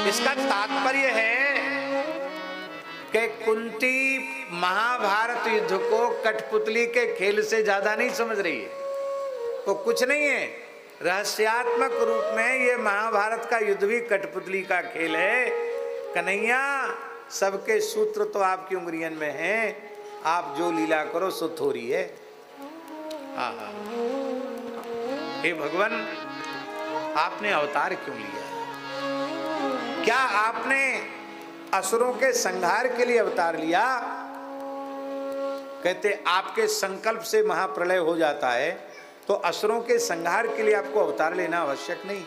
इसका तात्पर्य है कि कुंती महाभारत युद्ध को कठपुतली के खेल से ज्यादा नहीं समझ रही है। वो कुछ नहीं है, रहस्यात्मक रूप में ये महाभारत का युद्ध भी कठपुतली का खेल है। कन्हैया, सबके सूत्र तो आपकी उंगलियों में हैं, आप जो लीला करो सो थोड़ी है। आहा, हे भगवान, आपने अवतार क्यों लिया? क्या आपने असुरों के संहार के लिए अवतार लिया? कहते आपके संकल्प से महाप्रलय हो जाता है, तो असुरों के संहार के लिए आपको अवतार लेना आवश्यक नहीं।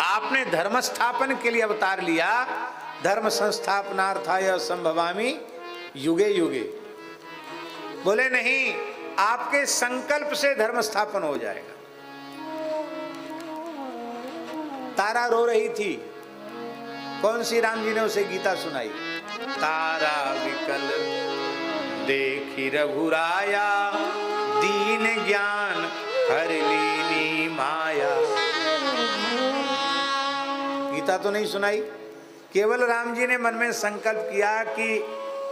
आपने धर्म स्थापन के लिए अवतार लिया, धर्म संस्थापनार्थाय संभवामि युगे युगे। बोले नहीं, आपके संकल्प से धर्म स्थापन हो जाएगा। तारा रो रही थी, कौन सी राम जी ने उसे गीता सुनाई? तारा विकल देखी रघुराया, दीन ज्ञान हर लीनी माया। गीता तो नहीं सुनाई, केवल राम जी ने मन में संकल्प किया कि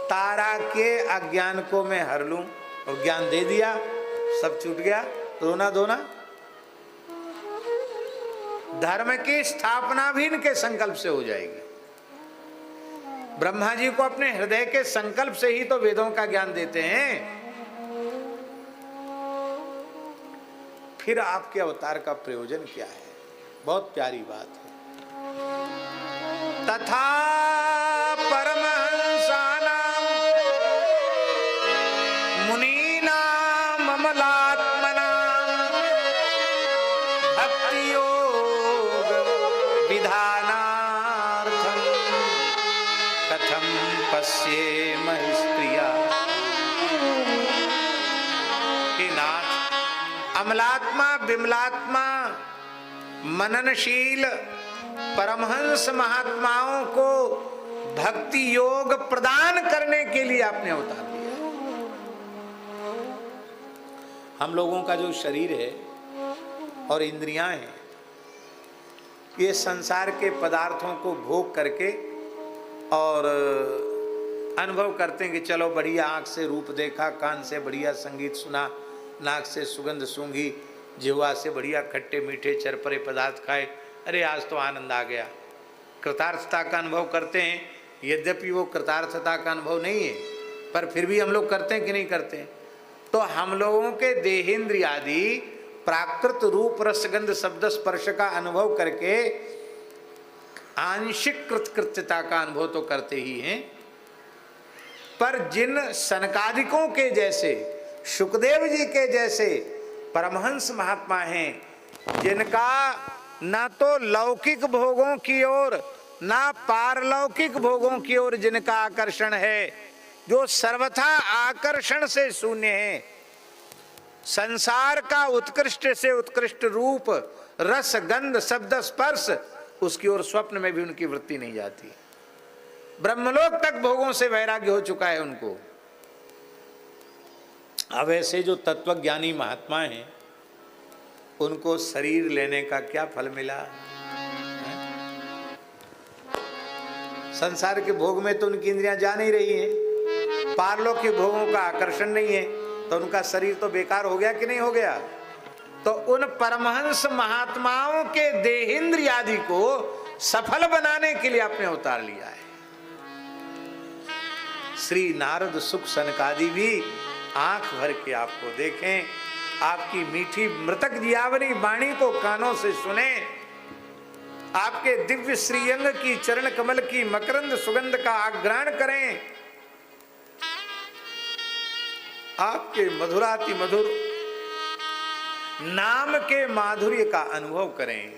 तारा के अज्ञान को मैं हर लूं, और ज्ञान दे दिया, सब छूट गया, रोना धोना। धर्म की स्थापना भी इनके संकल्प से हो जाएगी। ब्रह्मा जी को अपने हृदय के संकल्प से ही तो वेदों का ज्ञान देते हैं। फिर आपके अवतार का प्रयोजन क्या है? बहुत प्यारी बात है। तथा दास्ये महि स्त्रिया। हे नाथ, अमलात्मा विमलात्मा मननशील परमहंस महात्माओं को भक्ति योग प्रदान करने के लिए आपने अवतार लिया। हम लोगों का जो शरीर है और इंद्रियां हैं, ये संसार के पदार्थों को भोग करके और अनुभव करते हैं कि चलो बढ़िया आँख से रूप देखा, कान से बढ़िया संगीत सुना, नाक से सुगंध सूंघी, जिह्वा से बढ़िया खट्टे मीठे चरपरे पदार्थ खाए, अरे आज तो आनंद आ गया। कृतार्थता का अनुभव करते हैं, यद्यपि वो कृतार्थता का अनुभव नहीं है, पर फिर भी हम लोग करते हैं कि नहीं करते हैं? तो हम लोगों के देहेंद्रिय आदि प्राकृत रूप रसगंध शब्द स्पर्श का अनुभव करके आंशिक कृतकृत्यता का अनुभव तो करते ही हैं, पर जिन सनकादिकों के जैसे, शुकदेव जी के जैसे परमहंस महात्मा हैं, जिनका ना तो लौकिक भोगों की ओर ना पारलौकिक भोगों की ओर जिनका आकर्षण है, जो सर्वथा आकर्षण से शून्य है, संसार का उत्कृष्ट से उत्कृष्ट रूप रस गंध शब्द स्पर्श, उसकी ओर स्वप्न में भी उनकी वृत्ति नहीं जाती। ब्रह्मलोक तक भोगों से वैराग्य हो चुका है उनको। अब ऐसे जो तत्वज्ञानी महात्मा हैं, उनको शरीर लेने का क्या फल मिला? संसार के भोग में तो उनकी इंद्रियां जा नहीं रही हैं, पारलोक के भोगों का आकर्षण नहीं है, तो उनका शरीर तो बेकार हो गया कि नहीं हो गया? तो उन परमहंस महात्माओं के देहेंद्रिय आदि को सफल बनाने के लिए आपने अवतार लिया है। श्री नारद सुख सनकादि भी आंख भर के आपको देखें, आपकी मीठी मृतक जियावनी वाणी को कानों से सुने, आपके दिव्य श्रीअंग की चरण कमल की मकरंद सुगंध का आग्रहण करें, आपके मधुराति मधुर नाम के माधुर्य का अनुभव करें।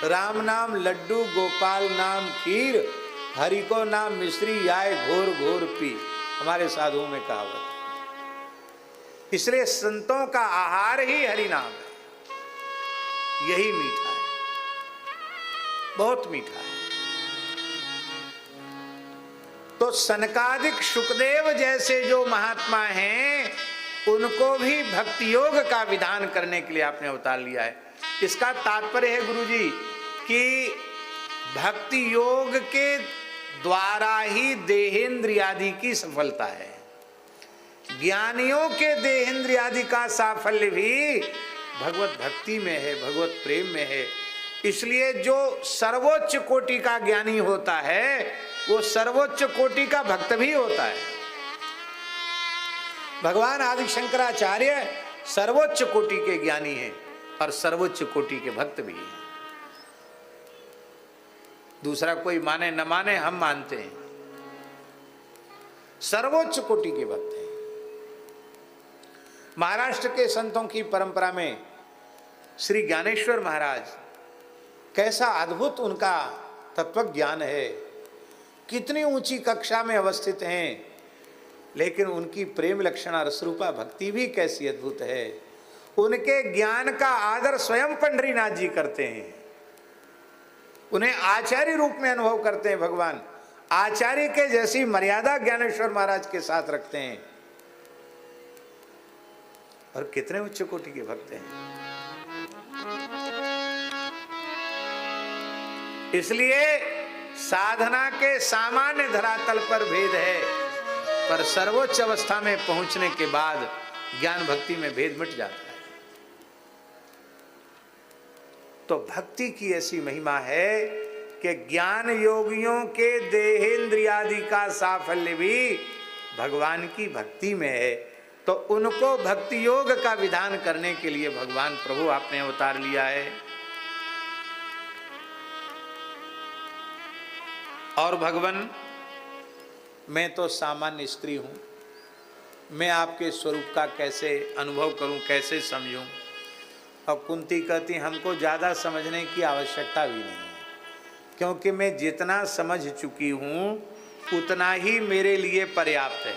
राम नाम लड्डू, गोपाल नाम खीर, हरि को नाम मिश्री, आए घोर घोर पी, हमारे साधुओं में कहावत। इसलिए संतों का आहार ही हरि नाम है, यही मीठा है, बहुत मीठा है। तो सनकादिक शुकदेव जैसे जो महात्मा हैं, उनको भी भक्ति योग का विधान करने के लिए आपने अवतार लिया है। इसका तात्पर्य है गुरुजी कि भक्ति योग के द्वारा ही देहेंद्रियादि की सफलता है। ज्ञानियों के देहेंद्रियादि का साफल्य भी भगवत भक्ति में है, भगवत प्रेम में है। इसलिए जो सर्वोच्च कोटि का ज्ञानी होता है, वो सर्वोच्च कोटि का भक्त भी होता है। भगवान आदि शंकराचार्य सर्वोच्च कोटि के ज्ञानी हैं और सर्वोच्च कोटि के भक्त भी हैं। दूसरा कोई माने न माने, हम मानते हैं सर्वोच्च कोटि के भक्त हैं। महाराष्ट्र के संतों की परंपरा में श्री ज्ञानेश्वर महाराज, कैसा अद्भुत उनका तत्व ज्ञान है, कितनी ऊंची कक्षा में अवस्थित हैं, लेकिन उनकी प्रेम लक्षणा रसरूपा भक्ति भी कैसी अद्भुत है। उनके ज्ञान का आदर स्वयं पंढरीनाथ जी करते हैं, उन्हें आचार्य रूप में अनुभव करते हैं। भगवान आचार्य के जैसी मर्यादा ज्ञानेश्वर महाराज के साथ रखते हैं, और कितने उच्च कोटि के भक्त हैं। इसलिए साधना के सामान्य धरातल पर भेद है, पर सर्वोच्च अवस्था में पहुंचने के बाद ज्ञान भक्ति में भेद मिट जाता है। तो भक्ति की ऐसी महिमा है कि ज्ञान योगियों के देहेंद्रियादि का साफल्य भी भगवान की भक्ति में है। तो उनको भक्ति योग का विधान करने के लिए भगवान प्रभु आपने अवतार लिया है। और भगवान, मैं तो सामान्य स्त्री हूं, मैं आपके स्वरूप का कैसे अनुभव करूं, कैसे समझूं? और कुंती कहती, हमको ज़्यादा समझने की आवश्यकता भी नहीं है, क्योंकि मैं जितना समझ चुकी हूं उतना ही मेरे लिए पर्याप्त है।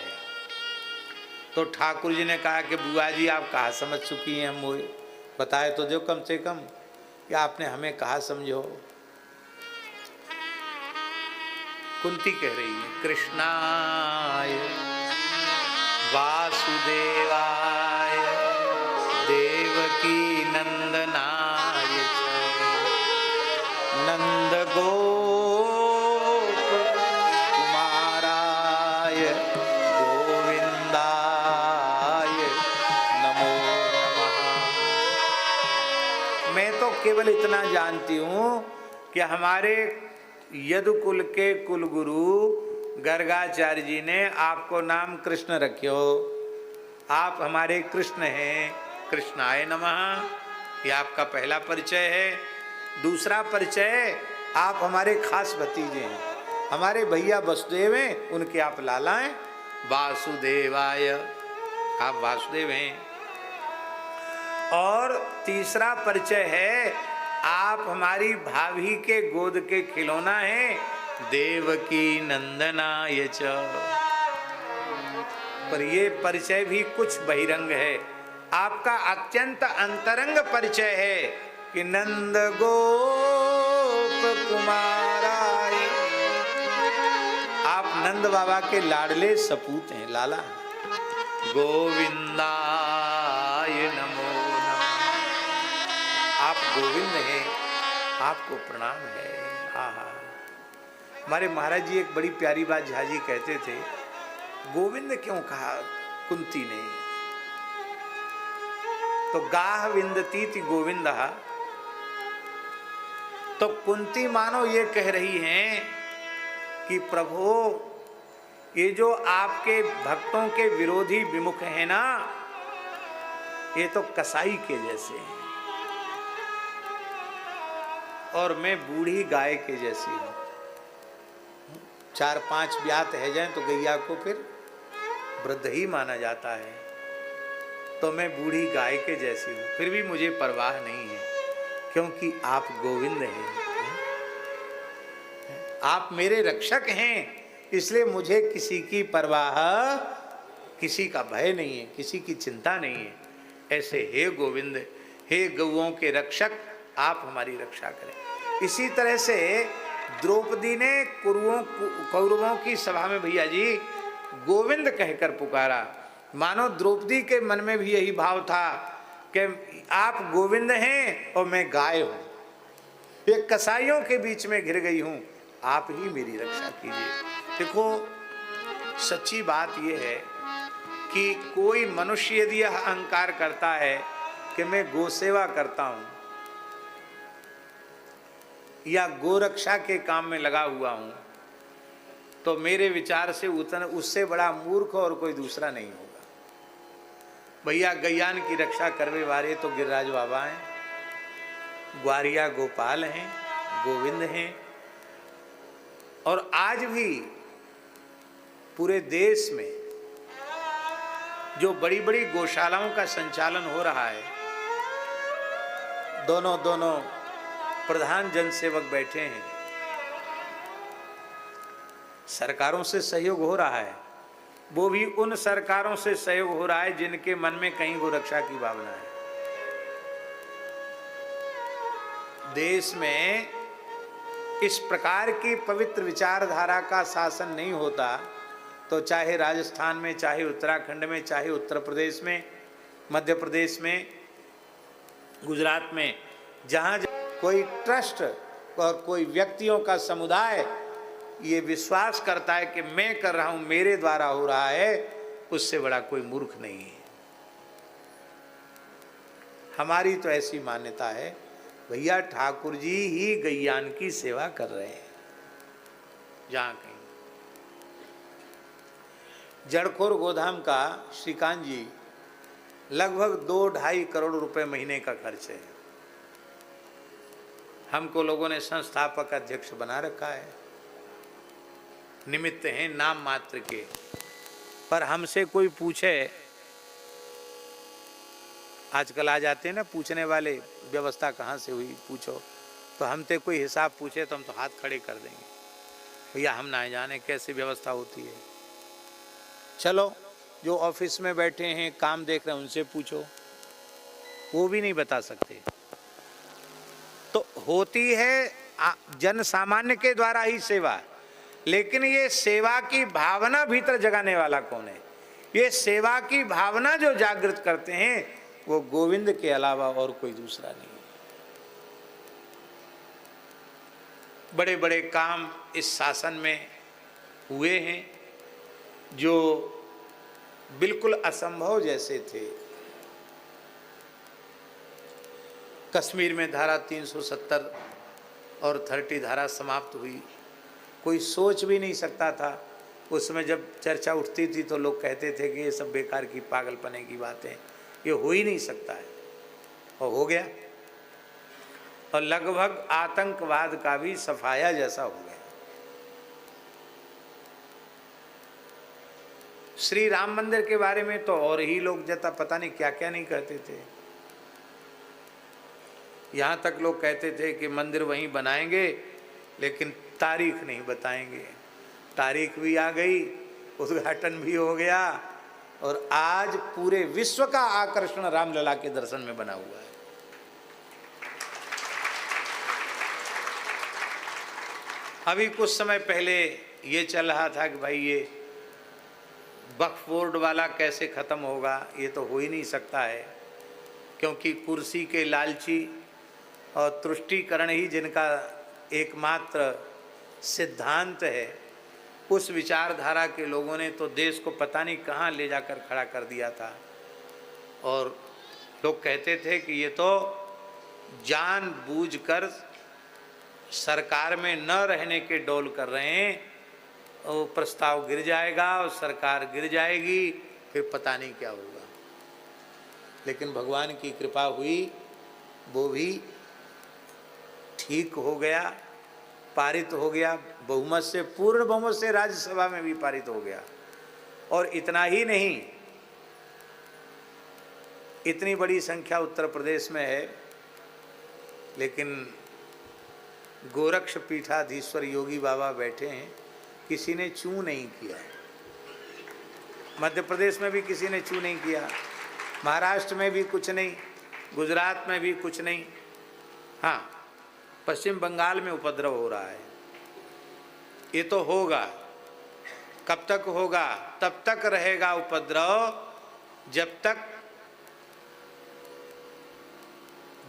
तो ठाकुर जी ने कहा कि बुआ जी आप कहाँ समझ चुकी हैं, हम बताए तो जो कम से कम, कि आपने हमें कहाँ समझो। कुंती कह रही है कृष्णाय वासुदेवाय देवकी नंदनाय नंद गोप कुमाराय गोविंदाय नमो नमः। मैं तो केवल इतना जानती हूँ कि हमारे यदुकुल के कुलगुरु गर्गाचार्य जी ने आपको नाम कृष्ण रखे हो, आप हमारे कृष्ण हैं, कृष्णाय नमः। ये आपका पहला परिचय है। दूसरा परिचय, आप हमारे खास भतीजे हैं, हमारे भैया वसुदेव हैं, उनके आप लाला हैं, वासुदेवाय, आप वासुदेव हैं। और तीसरा परिचय है, आप हमारी भाभी के गोद के खिलौना हैं, देवकी नंदनाय च। पर ये परिचय भी कुछ बहिरंग है। आपका अत्यंत अंतरंग परिचय है कि नंद गोप कुमाराय, आप नंद बाबा के लाडले सपूत हैं, लाला हैं। गोविंदाय नमो नमः, आप गोविंद हैं, आपको प्रणाम है। आहा, हमारे महाराज जी एक बड़ी प्यारी बात झाजी कहते थे, गोविंद क्यों कहा कुंती ने? तो गाह विंदती थी गोविंद। तो कुंती मानो ये कह रही हैं कि प्रभु, ये जो आपके भक्तों के विरोधी विमुख हैं ना, ये तो कसाई के जैसे हैं और मैं बूढ़ी गाय के जैसी हूं। 4-5 ब्यात है जाएं तो गैया को फिर वृद्ध ही माना जाता है, तो मैं बूढ़ी गाय के जैसी हूं, फिर भी मुझे परवाह नहीं है, क्योंकि आप गोविंद हैं, आप मेरे रक्षक हैं, इसलिए मुझे किसी की परवाह, किसी का भय नहीं है, किसी की चिंता नहीं है। ऐसे हे गोविंद, हे गौओं के रक्षक, आप हमारी रक्षा करें। इसी तरह से द्रौपदी ने कौरवों की सभा में भैया जी गोविंद कहकर पुकारा। मानो द्रौपदी के मन में भी यही भाव था कि आप गोविंद हैं और मैं गाय हूं, ये कसाईयों के बीच में घिर गई हूं, आप ही मेरी रक्षा कीजिए। देखो, सच्ची बात यह है कि कोई मनुष्य यदि यह अहंकार करता है कि मैं गोसेवा करता हूं या गोरक्षा के काम में लगा हुआ हूं, तो मेरे विचार से उससे बड़ा मूर्ख और कोई दूसरा नहीं होगा। भैया गैयान की रक्षा करने वाले तो गिरिराज बाबा हैं, ग्वारिया गोपाल हैं, गोविंद हैं। और आज भी पूरे देश में जो बड़ी बड़ी गौशालाओं का संचालन हो रहा है, दोनों प्रधान जनसेवक बैठे हैं, सरकारों से सहयोग हो रहा है, वो भी उन सरकारों से सहयोग हो रहा है जिनके मन में कहीं गोरक्षा की भावना है। देश में इस प्रकार की पवित्र विचारधारा का शासन नहीं होता तो चाहे राजस्थान में, चाहे उत्तराखंड में, चाहे उत्तर प्रदेश में, मध्य प्रदेश में, गुजरात में, जहाँ कोई ट्रस्ट और कोई व्यक्तियों का समुदाय ये विश्वास करता है कि मैं कर रहा हूँ, मेरे द्वारा हो रहा है, उससे बड़ा कोई मूर्ख नहीं है। हमारी तो ऐसी मान्यता है, भैया ठाकुर जी ही गैयान की सेवा कर रहे हैं। जहाँ कहीं जड़खोर गोधाम का श्रीकांत जी लगभग 2-2.5 करोड़ रुपए महीने का खर्च है। हमको लोगों ने संस्थापक अध्यक्ष बना रखा है, निमित्त हैं नाम मात्र के। पर हमसे कोई पूछे, आजकल आ जाते हैं ना पूछने वाले, व्यवस्था कहाँ से हुई पूछो, तो हमसे कोई हिसाब पूछे तो हम तो हाथ खड़े कर देंगे। भैया हम ना जाने कैसी व्यवस्था होती है। चलो जो ऑफिस में बैठे हैं काम देख रहे हैं उनसे पूछो, वो भी नहीं बता सकते। तो होती है जन सामान्य के द्वारा ही सेवा, लेकिन ये सेवा की भावना भीतर जगाने वाला कौन है? ये सेवा की भावना जो जागृत करते हैं वो गोविंद के अलावा और कोई दूसरा नहीं है। बड़े बड़े काम इस शासन में हुए हैं जो बिल्कुल असंभव जैसे थे। कश्मीर में धारा 370 और 30 धारा समाप्त हुई, कोई सोच भी नहीं सकता था। उसमें जब चर्चा उठती थी तो लोग कहते थे कि ये सब बेकार की पागलपने की बातें, ये हो ही नहीं सकता है, और हो गया। और लगभग आतंकवाद का भी सफाया जैसा हो गया। श्री राम मंदिर के बारे में तो और ही लोग जता पता नहीं क्या क्या नहीं कहते थे। यहाँ तक लोग कहते थे कि मंदिर वहीं बनाएंगे लेकिन तारीख नहीं बताएंगे। तारीख भी आ गई, उद्घाटन भी हो गया, और आज पूरे विश्व का आकर्षण रामलला के दर्शन में बना हुआ है। अभी कुछ समय पहले ये चल रहा था कि भाई ये वक्फ बोर्ड वाला कैसे खत्म होगा, ये तो हो ही नहीं सकता है, क्योंकि कुर्सी के लालची और तुष्टीकरण ही जिनका एकमात्र सिद्धांत है, उस विचारधारा के लोगों ने तो देश को पता नहीं कहाँ ले जाकर खड़ा कर दिया था। और लोग कहते थे कि ये तो जानबूझकर सरकार में न रहने के डोल कर रहे हैं, वो प्रस्ताव गिर जाएगा और सरकार गिर जाएगी, फिर पता नहीं क्या होगा। लेकिन भगवान की कृपा हुई, वो भी ठीक हो गया, पारित हो गया बहुमत से, पूर्ण बहुमत से राज्यसभा में भी पारित हो गया। और इतना ही नहीं, इतनी बड़ी संख्या उत्तर प्रदेश में है, लेकिन गोरक्ष पीठाधीश्वर योगी बाबा बैठे हैं, किसी ने चू नहीं किया। मध्य प्रदेश में भी किसी ने चू नहीं किया, महाराष्ट्र में भी कुछ नहीं, गुजरात में भी कुछ नहीं। हाँ, पश्चिम बंगाल में उपद्रव हो रहा है। ये तो होगा, कब तक होगा? तब तक रहेगा उपद्रव जब तक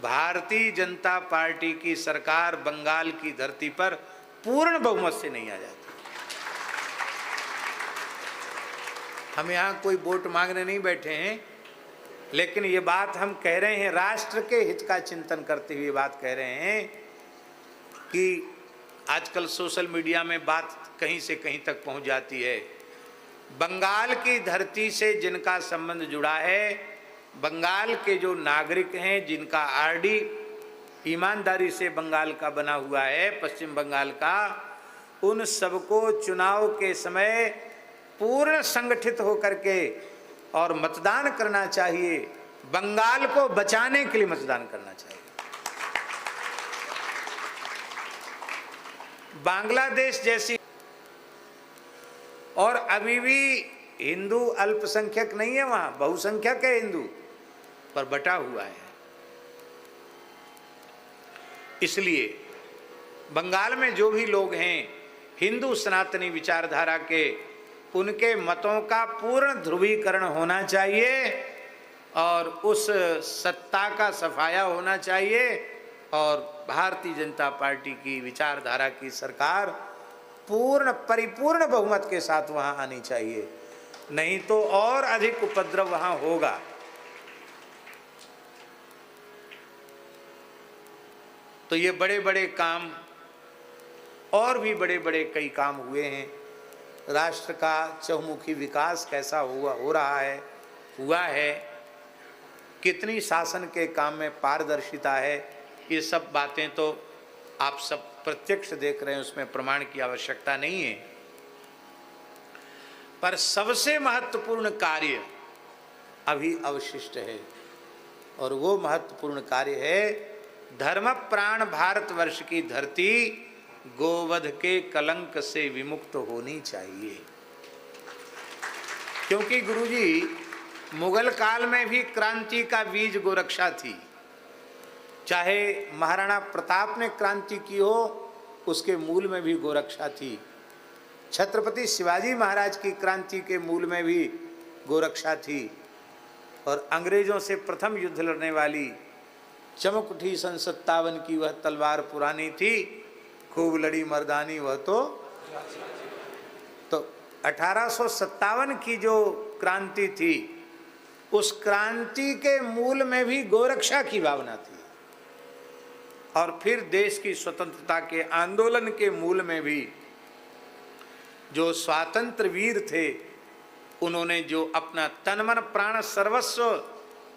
भारतीय जनता पार्टी की सरकार बंगाल की धरती पर पूर्ण बहुमत से नहीं आ जाती। हम यहाँ कोई वोट मांगने नहीं बैठे हैं, लेकिन ये बात हम कह रहे हैं, राष्ट्र के हित का चिंतन करते हुए बात कह रहे हैं कि आजकल सोशल मीडिया में बात कहीं से कहीं तक पहुंच जाती है। बंगाल की धरती से जिनका संबंध जुड़ा है, बंगाल के जो नागरिक हैं, जिनका आरडी ईमानदारी से बंगाल का बना हुआ है, पश्चिम बंगाल का, उन सबको चुनाव के समय पूर्ण संगठित होकर के और मतदान करना चाहिए। बंगाल को बचाने के लिए मतदान करना चाहिए। बांग्लादेश जैसी, और अभी भी हिंदू अल्पसंख्यक नहीं है, वहां बहुसंख्यक है हिंदू, पर बटा हुआ है। इसलिए बंगाल में जो भी लोग हैं हिंदू सनातनी विचारधारा के, उनके मतों का पूर्ण ध्रुवीकरण होना चाहिए और उस सत्ता का सफाया होना चाहिए, और भारतीय जनता पार्टी की विचारधारा की सरकार पूर्ण परिपूर्ण बहुमत के साथ वहां आनी चाहिए, नहीं तो और अधिक उपद्रव वहां होगा। तो ये बड़े बड़े काम, और भी बड़े बड़े कई काम हुए हैं। राष्ट्र का चहुमुखी विकास कैसा हो रहा है, हुआ है, कितनी शासन के काम में पारदर्शिता है, ये सब बातें तो आप सब प्रत्यक्ष देख रहे हैं, उसमें प्रमाण की आवश्यकता नहीं है। पर सबसे महत्वपूर्ण कार्य अभी अवशिष्ट है, और वो महत्वपूर्ण कार्य है धर्म प्राण भारतवर्ष की धरती गोवध के कलंक से विमुक्त होनी चाहिए। क्योंकि गुरुजी मुगल काल में भी क्रांति का बीज गोरक्षा थी। चाहे महाराणा प्रताप ने क्रांति की हो, उसके मूल में भी गोरक्षा थी। छत्रपति शिवाजी महाराज की क्रांति के मूल में भी गोरक्षा थी। और अंग्रेजों से प्रथम युद्ध लड़ने वाली चमक उठी सन 57 की वह तलवार पुरानी थी, खूब लड़ी मर्दानी वह तो 1857 की जो क्रांति थी, उस क्रांति के मूल में भी गोरक्षा की भावना थी। और फिर देश की स्वतंत्रता के आंदोलन के मूल में भी जो स्वातंत्र वीर थे, उन्होंने जो अपना तन मन प्राण सर्वस्व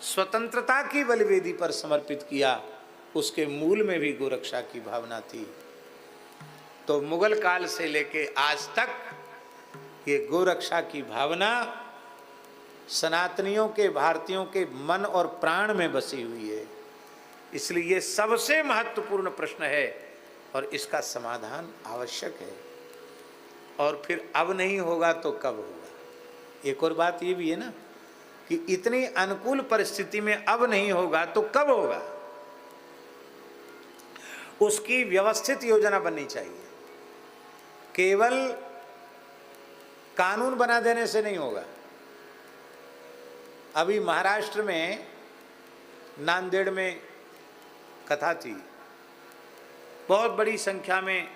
स्वतंत्रता की बलिवेदी पर समर्पित किया, उसके मूल में भी गोरक्षा की भावना थी। तो मुगल काल से लेके आज तक ये गोरक्षा की भावना सनातनियों के, भारतीयों के मन और प्राण में बसी हुई है। इसलिए ये सबसे महत्वपूर्ण प्रश्न है और इसका समाधान आवश्यक है। और फिर अब नहीं होगा तो कब होगा? एक और बात ये भी है ना कि इतनी अनुकूल परिस्थिति में अब नहीं होगा तो कब होगा? उसकी व्यवस्थित योजना बननी चाहिए। केवल कानून बना देने से नहीं होगा। अभी महाराष्ट्र में नांदेड़ में कथा थी, बहुत बड़ी संख्या में,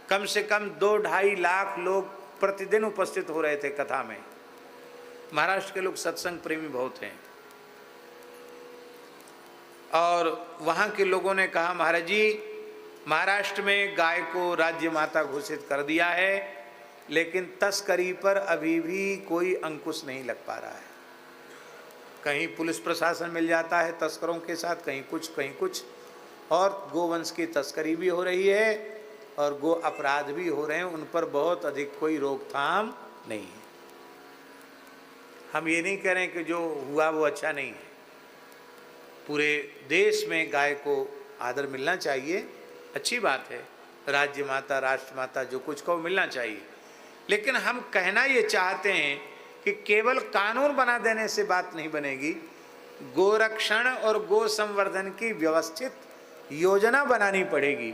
कम से कम 2-2.5 लाख लोग प्रतिदिन उपस्थित हो रहे थे कथा में। महाराष्ट्र के लोग सत्संग प्रेमी बहुत हैं। और वहाँ के लोगों ने कहा, महाराज जी, महाराष्ट्र में गाय को राज्य माता घोषित कर दिया है, लेकिन तस्करी पर अभी भी कोई अंकुश नहीं लग पा रहा है। कहीं पुलिस प्रशासन मिल जाता है तस्करों के साथ, कहीं कुछ, और गोवंश की तस्करी भी हो रही है और गो अपराध भी हो रहे हैं, उन पर बहुत अधिक कोई रोकथाम नहीं है। हम ये नहीं कह रहे कि जो हुआ वो अच्छा नहीं है। पूरे देश में गाय को आदर मिलना चाहिए, अच्छी बात है। राज्य माता, राष्ट्र माता, जो कुछ को मिलना चाहिए। लेकिन हम कहना ये चाहते हैं कि केवल कानून बना देने से बात नहीं बनेगी। गोरक्षण और गो संवर्धन की व्यवस्थित योजना बनानी पड़ेगी।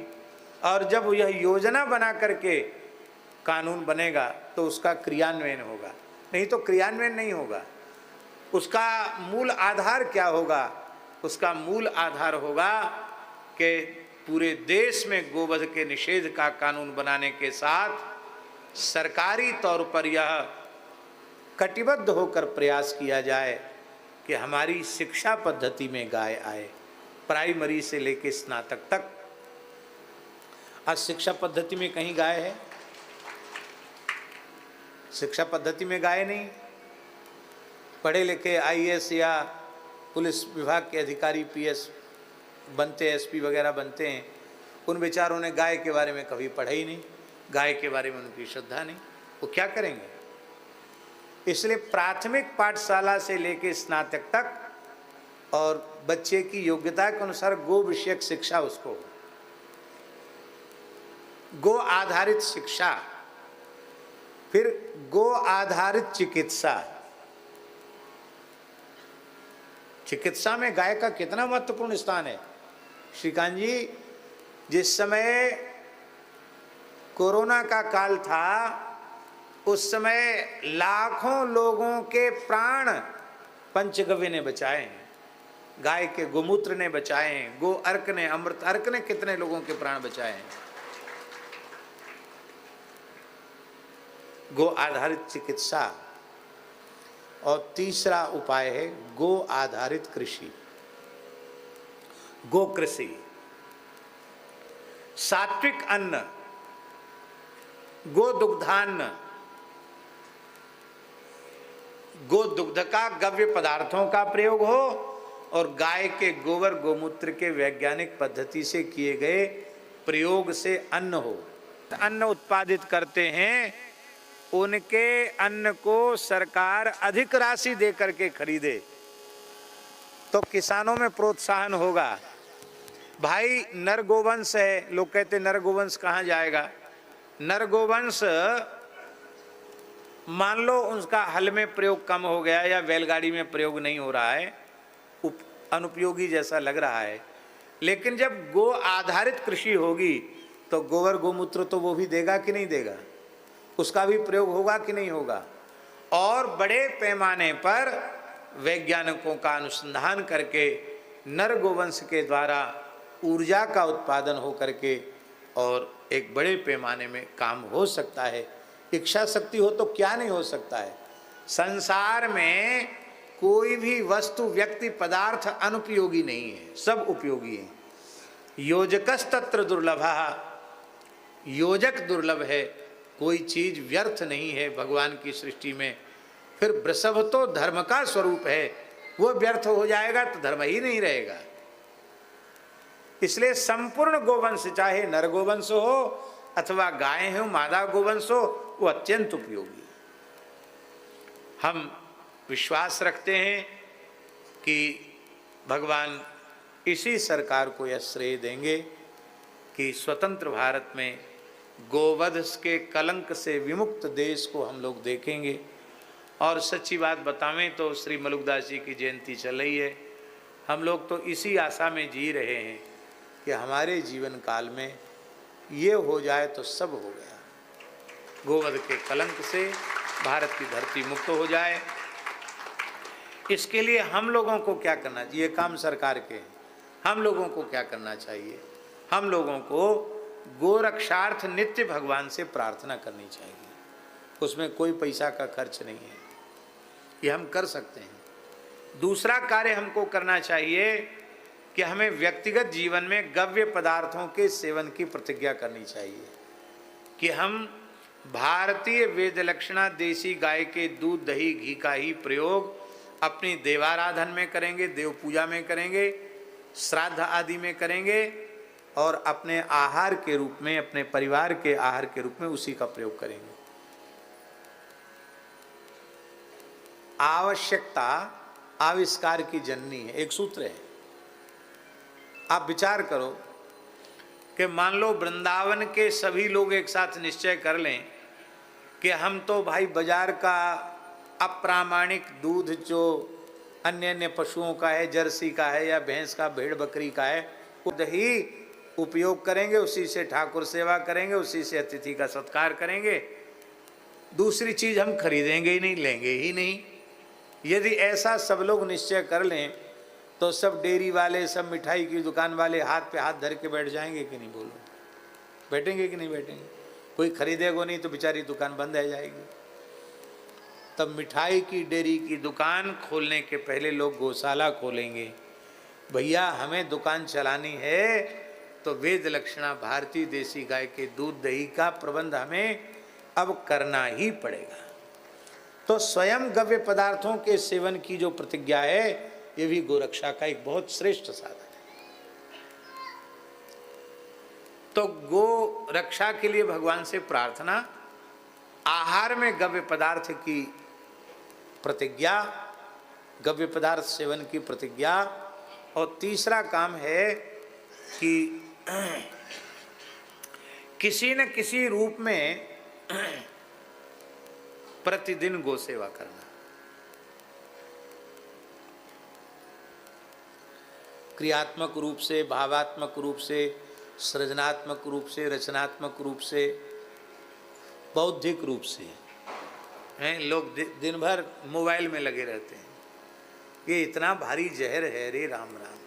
और जब यह योजना बना करके कानून बनेगा तो उसका क्रियान्वयन होगा, नहीं तो क्रियान्वयन नहीं होगा। उसका मूल आधार क्या होगा? उसका मूल आधार होगा कि पूरे देश में गोवध के निषेध का कानून बनाने के साथ सरकारी तौर पर यह कटिबद्ध होकर प्रयास किया जाए कि हमारी शिक्षा पद्धति में गाय आए, प्राइमरी से लेकर स्नातक तक। आज शिक्षा पद्धति में कहीं गाय है? शिक्षा पद्धति में गाय नहीं। पढ़े लिखे आईएएस या पुलिस विभाग के अधिकारी पीएस बनते, एसपी वगैरह बनते हैं, उन बेचारों ने गाय के बारे में कभी पढ़ा ही नहीं, गाय के बारे में उनकी श्रद्धा नहीं, वो क्या करेंगे? इसलिए प्राथमिक पाठशाला से लेकर स्नातक तक और बच्चे की योग्यता के अनुसार गो विषयक शिक्षा उसको, गो आधारित शिक्षा, फिर गो आधारित चिकित्सा। चिकित्सा में गाय का कितना महत्वपूर्ण स्थान है। श्रीकांत जी, जिस समय कोरोना का काल था, उस समय लाखों लोगों के प्राण पंचगव्य ने बचाए हैं, गाय के गोमूत्र ने बचाए हैं, गो अर्क ने, अमृत अर्क ने कितने लोगों के प्राण बचाए हैं। गो आधारित चिकित्सा। और तीसरा उपाय है गो आधारित कृषि, गो कृषि, सात्विक अन्न, गो दुग्धान्न, गो दुग्ध का गव्य पदार्थों का प्रयोग हो और गाय के गोबर गोमूत्र के वैज्ञानिक पद्धति से किए गए प्रयोग से अन्न हो। अन्न उत्पादित करते हैं, उनके अन्न को सरकार अधिक राशि दे करके खरीदे तो किसानों में प्रोत्साहन होगा। भाई नर गोवंश है, लोग कहते नर गोवंश कहाँ जाएगा। नर गोवंश मान लो उसका हल में प्रयोग कम हो गया या बैलगाड़ी में प्रयोग नहीं हो रहा है, अनुपयोगी जैसा लग रहा है, लेकिन जब गो आधारित कृषि होगी तो गोबर गोमूत्र तो वो भी देगा कि नहीं देगा, उसका भी प्रयोग होगा कि नहीं होगा। और बड़े पैमाने पर वैज्ञानिकों का अनुसंधान करके नर गोवंश के द्वारा ऊर्जा का उत्पादन हो करके और एक बड़े पैमाने में काम हो सकता है। इच्छा शक्ति हो तो क्या नहीं हो सकता है। संसार में कोई भी वस्तु व्यक्ति पदार्थ अनुपयोगी नहीं है, सब उपयोगी है। योजकस तत्र दुर्लभः, योजक दुर्लभ है, कोई चीज व्यर्थ नहीं है भगवान की सृष्टि में। फिर वृषभ तो धर्म का स्वरूप है, वो व्यर्थ हो जाएगा तो धर्म ही नहीं रहेगा। इसलिए संपूर्ण गोवंश, चाहे नर गोवंश हो अथवा गाय हो, मादा गोवंश हो, वो अत्यंत उपयोगी। हम विश्वास रखते हैं कि भगवान इसी सरकार को यह श्रेय देंगे कि स्वतंत्र भारत में गोवध के कलंक से विमुक्त देश को हम लोग देखेंगे। और सच्ची बात बतावें तो श्री मलुकदास जी की जयंती चल रही है, हम लोग तो इसी आशा में जी रहे हैं कि हमारे जीवन काल में ये हो जाए तो सब हो गया, गोवध के कलंक से भारत की धरती मुक्त हो जाए। इसके लिए हम लोगों को क्या करना चाहिए, ये काम सरकार के हैं, हम लोगों को क्या करना चाहिए, हम लोगों को गोरक्षार्थ नित्य भगवान से प्रार्थना करनी चाहिए। उसमें कोई पैसा का खर्च नहीं है, ये हम कर सकते हैं। दूसरा कार्य हमको करना चाहिए कि हमें व्यक्तिगत जीवन में गव्य पदार्थों के सेवन की प्रतिज्ञा करनी चाहिए कि हम भारतीय वेद लक्षणा देसी गाय के दूध दही घी का ही प्रयोग अपनी देवाराधन में करेंगे, देव पूजा में करेंगे, श्राद्ध आदि में करेंगे और अपने आहार के रूप में, अपने परिवार के आहार के रूप में उसी का प्रयोग करेंगे। आवश्यकता आविष्कार की जननी है, एक सूत्र है। आप विचार करो कि मान लो वृंदावन के सभी लोग एक साथ निश्चय कर लें कि हम तो भाई बाजार का अप्रामाणिक दूध जो अन्य अन्य पशुओं का है, जर्सी का है या भैंस का, भेड़ बकरी का है, वो दही उपयोग करेंगे, उसी से ठाकुर सेवा करेंगे, उसी से अतिथि का सत्कार करेंगे, दूसरी चीज हम खरीदेंगे ही नहीं, लेंगे ही नहीं। यदि ऐसा सब लोग निश्चय कर लें तो सब डेयरी वाले, सब मिठाई की दुकान वाले हाथ पे हाथ धर के बैठ जाएंगे कि नहीं, बोलो बैठेंगे कि नहीं बैठेंगे। कोई खरीदेगा नहीं तो बेचारी दुकान बंद रह जाएगी। तब मिठाई की डेयरी की दुकान खोलने के पहले लोग गौशाला खोलेंगे। भैया हमें दुकान चलानी है तो वेद लक्षणा भारतीय देसी गाय के दूध दही का प्रबंध हमें अब करना ही पड़ेगा। तो स्वयं गव्य पदार्थों के सेवन की जो प्रतिज्ञा है, ये भी गोरक्षा का एक बहुत श्रेष्ठ साधन है। तो गो रक्षा के लिए भगवान से प्रार्थना, आहार में गव्य पदार्थ की प्रतिज्ञा, गव्य पदार्थ सेवन की प्रतिज्ञा, और तीसरा काम है कि किसी न किसी रूप में प्रतिदिन गो सेवा करना। क्रियात्मक रूप से, भावात्मक रूप से, सृजनात्मक रूप से, रचनात्मक रूप से, बौद्धिक रूप से हैं। लोग दिन भर मोबाइल में लगे रहते हैं, ये इतना भारी जहर है रे राम राम।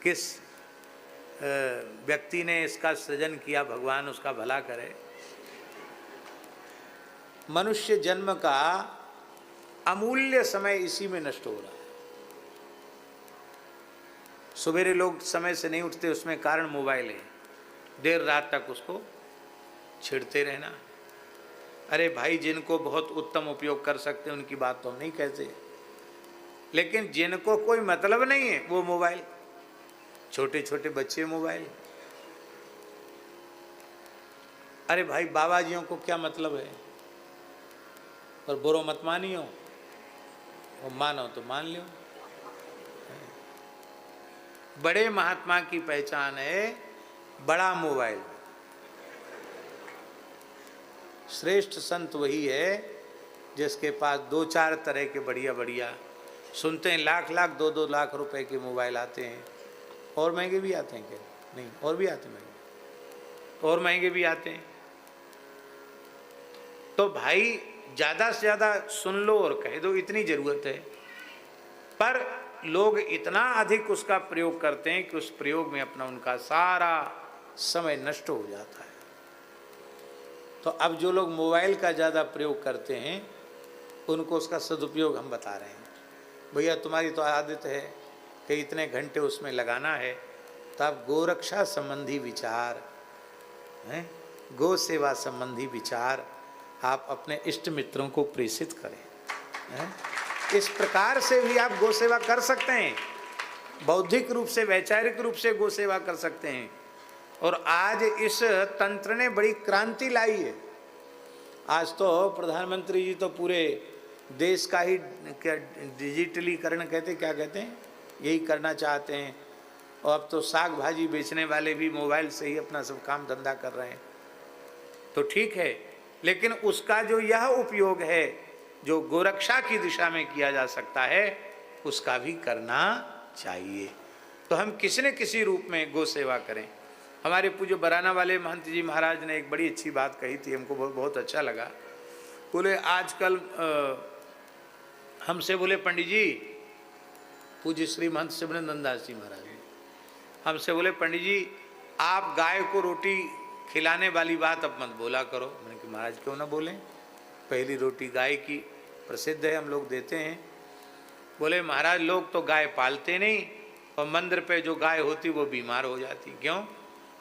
किस व्यक्ति ने इसका सृजन किया, भगवान उसका भला करे। मनुष्य जन्म का अमूल्य समय इसी में नष्ट हो रहा है। सवेरे लोग समय से नहीं उठते, उसमें कारण मोबाइल है, देर रात तक उसको छिड़ते रहना। अरे भाई, जिनको बहुत उत्तम उपयोग कर सकते हैं उनकी बात तो हम नहीं कहते, लेकिन जिनको कोई मतलब नहीं है वो मोबाइल, छोटे छोटे बच्चे मोबाइल। अरे भाई, बाबा जियों को क्या मतलब है, पर बुरो मत मानियो, वो मानो तो मान लो। बड़े महात्मा की पहचान है बड़ा मोबाइल। श्रेष्ठ संत वही है जिसके पास 2-4 तरह के बढ़िया बढ़िया, सुनते हैं लाख लाख 2-2 लाख रुपए के मोबाइल आते हैं, और महंगे भी आते हैं क्या? नहीं, और भी आते हैं महंगे, और महंगे भी आते हैं। तो भाई ज़्यादा से ज़्यादा सुन लो और कह दो, इतनी ज़रूरत है। पर लोग इतना अधिक उसका प्रयोग करते हैं कि उस प्रयोग में अपना उनका सारा समय नष्ट हो जाता है। तो अब जो लोग मोबाइल का ज़्यादा प्रयोग करते हैं उनको उसका सदुपयोग हम बता रहे हैं। भैया तुम्हारी तो आदत है कि इतने घंटे उसमें लगाना है, तो आप गोरक्षा संबंधी विचार हैं, गो सेवा संबंधी विचार आप इष्ट इष्ट मित्रों को प्रेषित करें हैं? इस प्रकार से भी आप गो सेवा कर सकते हैं, बौद्धिक रूप से वैचारिक रूप से गो सेवा कर सकते हैं। और आज इस तंत्र ने बड़ी क्रांति लाई है। आज तो प्रधानमंत्री जी तो पूरे देश का ही क्या डिजिटलीकरण कहते, क्या कहते हैं, यही करना चाहते हैं। और अब तो साग भाजी बेचने वाले भी मोबाइल से ही अपना सब काम धंधा कर रहे हैं। तो ठीक है, लेकिन उसका जो यह उपयोग है जो गोरक्षा की दिशा में किया जा सकता है, उसका भी करना चाहिए। तो हम किसी न किसी रूप में गो सेवा करें। हमारे पूज्य बराना वाले महंत जी महाराज ने एक बड़ी अच्छी बात कही थी, हमको बहुत अच्छा लगा। बोले आजकल हमसे बोले पंडित जी, पूज्य श्री महंत सिमरन दास जी महाराज हमसे बोले पंडित जी आप गाय को रोटी खिलाने वाली बात अब मत बोला करो। मैंने कहा महाराज क्यों ना बोलें, पहली रोटी गाय की प्रसिद्ध है, हम लोग देते हैं। बोले महाराज लोग तो गाय पालते नहीं, और मंदिर पे जो गाय होती वो बीमार हो जाती। क्यों?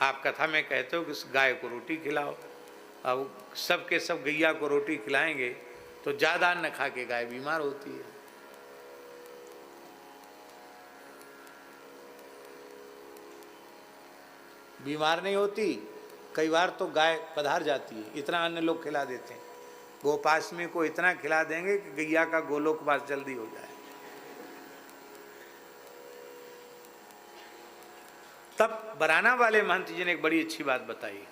आप कथा में कहते हो कि गाय को रोटी खिलाओ। अब सब के सब गैया को रोटी खिलाएंगे तो ज़्यादा अन्न खा के गाय बीमार होती है। बीमार नहीं होती, कई बार तो गाय पधार जाती है, इतना अन्न लोग खिला देते हैं। गोपाष्टमी को इतना खिला देंगे कि गैया का गोलोकवास जल्दी हो जाए। तब बराना वाले महंत जी ने एक बड़ी अच्छी बात बताई।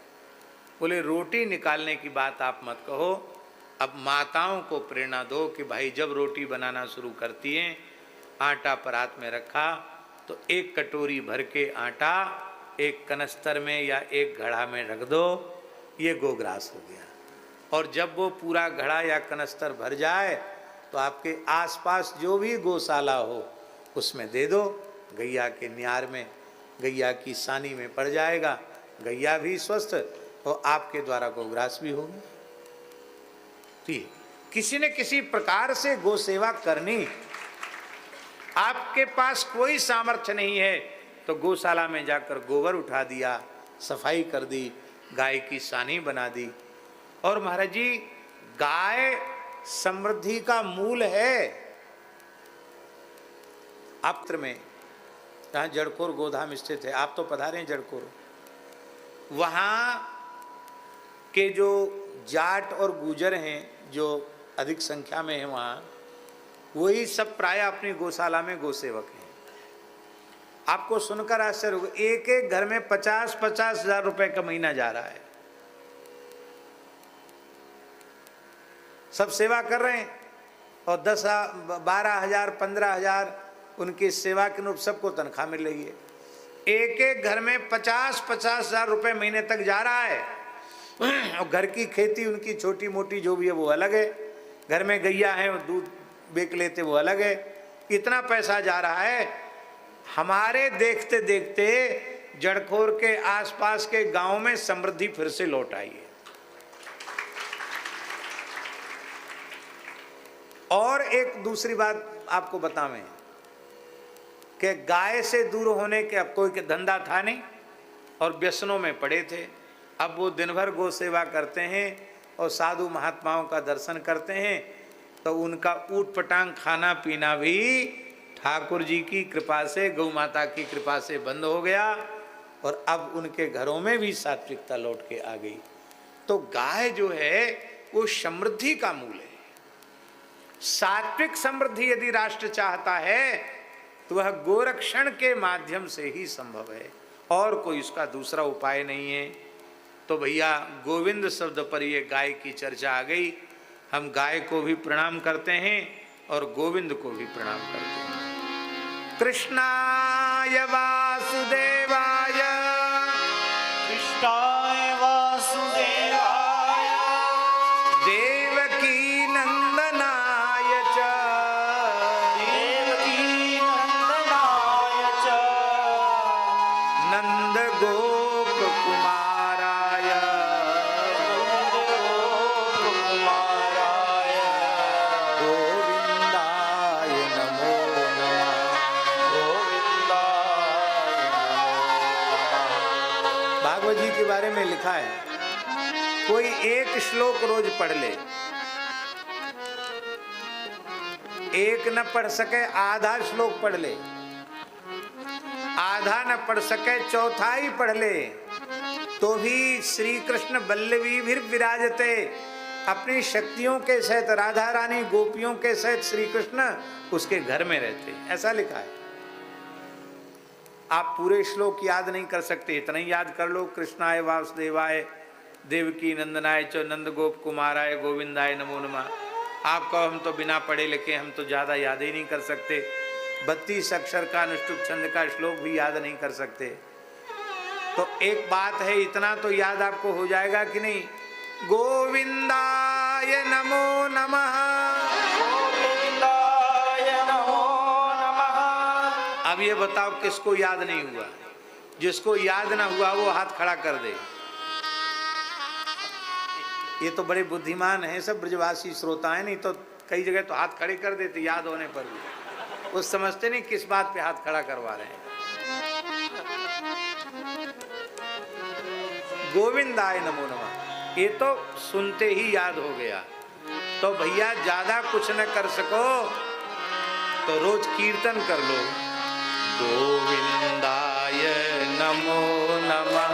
बोले रोटी निकालने की बात आप मत कहो, अब माताओं को प्रेरणा दो कि भाई जब रोटी बनाना शुरू करती हैं, आटा परात में रखा तो एक कटोरी भर के आटा एक कनस्तर में या एक घड़ा में रख दो, ये गोग्रास हो गया। और जब वो पूरा घड़ा या कनस्तर भर जाए तो आपके आसपास जो भी गौशाला हो उसमें दे दो, गैया के न्यार में, गैया की सानी में पड़ जाएगा, गैया भी स्वस्थ और आपके द्वारा गोग्रास भी होगा। ठीक, किसी न किसी प्रकार से गो सेवा करनी। आपके पास कोई सामर्थ्य नहीं है तो गौशाला में जाकर गोबर उठा दिया, सफाई कर दी, गाय की सानी बना दी। और महाराज जी गाय समृद्धि का मूल है। आप्त्र में जहाँ जड़कोर गोधाम स्थित है, आप तो पधारे हैं जड़कोर, वहाँ के जो जाट और गुजर हैं जो अधिक संख्या में हैं वहाँ, वही सब प्राय अपनी गौशाला में गौसेवक हैं। आपको सुनकर आश्चर्य होगा, एक एक घर में 50-50 हजार रुपए का महीना जा रहा है। सब सेवा कर रहे हैं और 10-12 हजार 15 हजार उनकी सेवा के अनुरूप सबको तनख्वाह मिल रही है। एक एक घर में 50-50 हजार रुपये महीने तक जा रहा है। और घर की खेती उनकी छोटी मोटी जो भी है वो अलग है, घर में गैया है और दूध बेच लेते वो अलग है, इतना पैसा जा रहा है। हमारे देखते देखते जड़खोर के आसपास के गांव में समृद्धि फिर से लौट आई है। और एक दूसरी बात आपको बतावें कि गाय से दूर होने के, अब कोई धंधा था नहीं और व्यसनों में पड़े थे, अब वो दिन भर गौ सेवा करते हैं और साधु महात्माओं का दर्शन करते हैं, तो उनका ऊट पटांग खाना पीना भी ठाकुर जी की कृपा से, गौ माता की कृपा से बंद हो गया और अब उनके घरों में भी सात्विकता लौट के आ गई। तो गाय जो है वो समृद्धि का मूल है। सात्विक समृद्धि यदि राष्ट्र चाहता है तो वह गोरक्षण के माध्यम से ही संभव है, और कोई उसका दूसरा उपाय नहीं है। तो भैया गोविंद शब्द पर ये गाय की चर्चा आ गई। हम गाय को भी प्रणाम करते हैं और गोविंद को भी प्रणाम करते हैं। कृष्णाय वासुदेवाय, कृष्णाय वासुदेवाय, देवकी नंदनाय च, देवकी नंदनाय च, नंद गोप कुमाराय, कुमाराय, गोविंदाय नमो नमः। गोविंदाय भागवत जी के बारे में लिखा है, कोई एक श्लोक रोज पढ़ ले, एक न पढ़ सके आधा श्लोक पढ़ ले, आधा न पढ़ सके चौथाई पढ़ ले, तो भी श्री कृष्ण वल्लभी भी विराजते, अपनी शक्तियों के सहित राधा रानी गोपियों के सहित श्री कृष्ण उसके घर में रहते, ऐसा लिखा है। आप पूरे श्लोक याद नहीं कर सकते, इतना ही याद कर लो, कृष्णाय वासुदेवाय, देवकी नंदनाय च, नंद गोप कुमाराय, गोविंदाय नमो नमः। आप कहो हम तो बिना पढ़े लिखे, हम तो ज्यादा याद ही नहीं कर सकते, 32 अक्षर का अनुष्टुप छंद का श्लोक भी याद नहीं कर सकते। तो एक बात है, इतना तो याद आपको हो जाएगा कि नहीं, गोविंदाय नमो नमः, गोविंदाय नमो नमः। अब ये बताओ किसको याद नहीं हुआ? जिसको याद ना हुआ वो हाथ खड़ा कर दे। ये तो बड़े बुद्धिमान हैं सब ब्रजवासी श्रोता हैं, नहीं तो कई जगह तो हाथ खड़े कर देते याद होने पर भी, वो समझते नहीं किस बात पे हाथ खड़ा करवा रहे हैं। गोविंदाय नमो नमः, ये तो सुनते ही याद हो गया। तो भैया ज्यादा कुछ न कर सको तो रोज कीर्तन कर लो, गोविंदाय नमो नमः,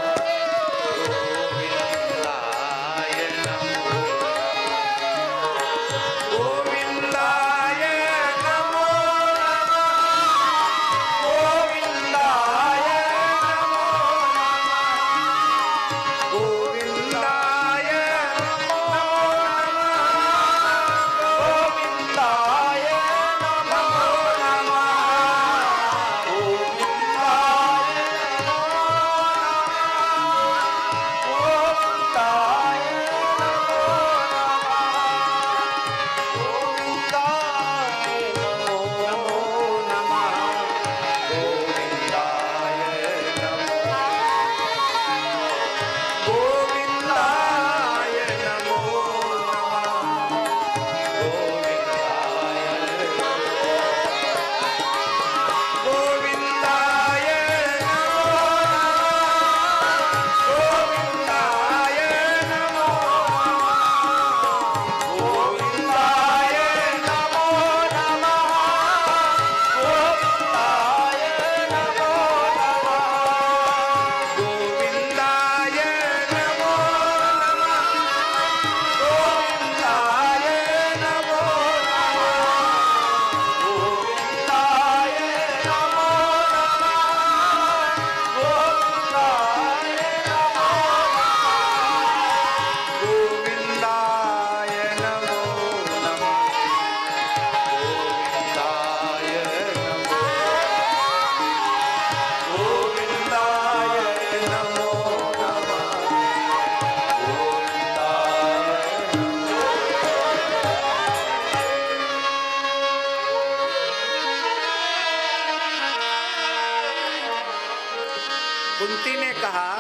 कुंती ने कहा,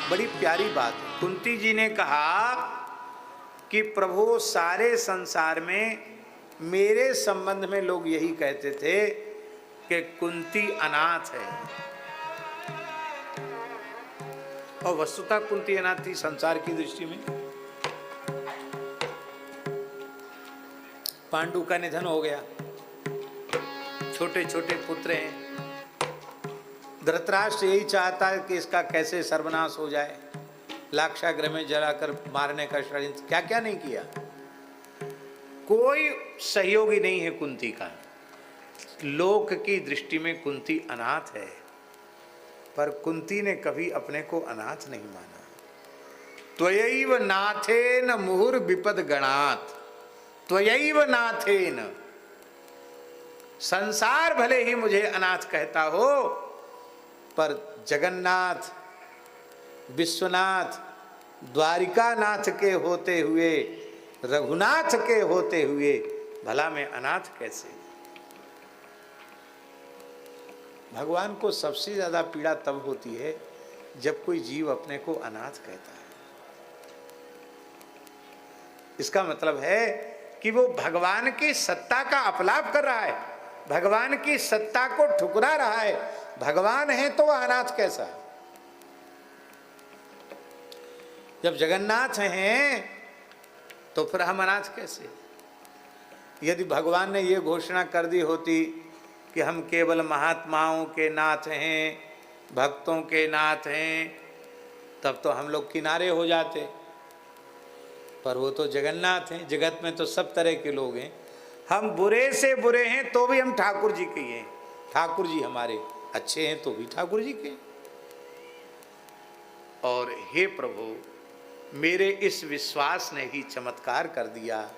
बड़ी प्यारी बात है, कुंती जी ने कहा कि प्रभु सारे संसार में मेरे संबंध में लोग यही कहते थे कि कुंती अनाथ है, और वस्तुतः कुंती अनाथ थी संसार की दृष्टि में। पांडु का निधन हो गया, छोटे छोटे पुत्र हैं, धृतराष्ट्र यही चाहता है कि इसका कैसे सर्वनाश हो जाए, लाक्षागृह में जलाकर मारने का षड्यंत्र क्या क्या नहीं किया। कोई सहयोगी नहीं है कुंती का, लोक की दृष्टि में कुंती अनाथ है, पर कुंती ने कभी अपने को अनाथ नहीं माना। त्वयैव नाथेन मुहुर विपद गणात, त्वयैव नाथेन। संसार भले ही मुझे अनाथ कहता हो, पर जगन्नाथ, विश्वनाथ, द्वारिकानाथ के होते हुए, रघुनाथ के होते हुए भला मैं अनाथ कैसे। भगवान को सबसे ज्यादा पीड़ा तब होती है जब कोई जीव अपने को अनाथ कहता है। इसका मतलब है कि वो भगवान की सत्ता का अपलाप कर रहा है, भगवान की सत्ता को ठुकरा रहा है। भगवान है तो वह अनाथ कैसा। जब जगन्नाथ हैं तो फिर हम अनाथ कैसे। यदि भगवान ने ये घोषणा कर दी होती कि हम केवल महात्माओं के नाथ हैं, भक्तों के नाथ हैं, तब तो हम लोग किनारे हो जाते। पर वो तो जगन्नाथ हैं, जगत में तो सब तरह के लोग हैं। हम बुरे से बुरे हैं तो भी हम ठाकुर जी के हैं, ठाकुर जी हमारे अच्छे हैं तो भी ठाकुर जी के। और हे प्रभु, मेरे इस विश्वास ने ही चमत्कार कर दिया।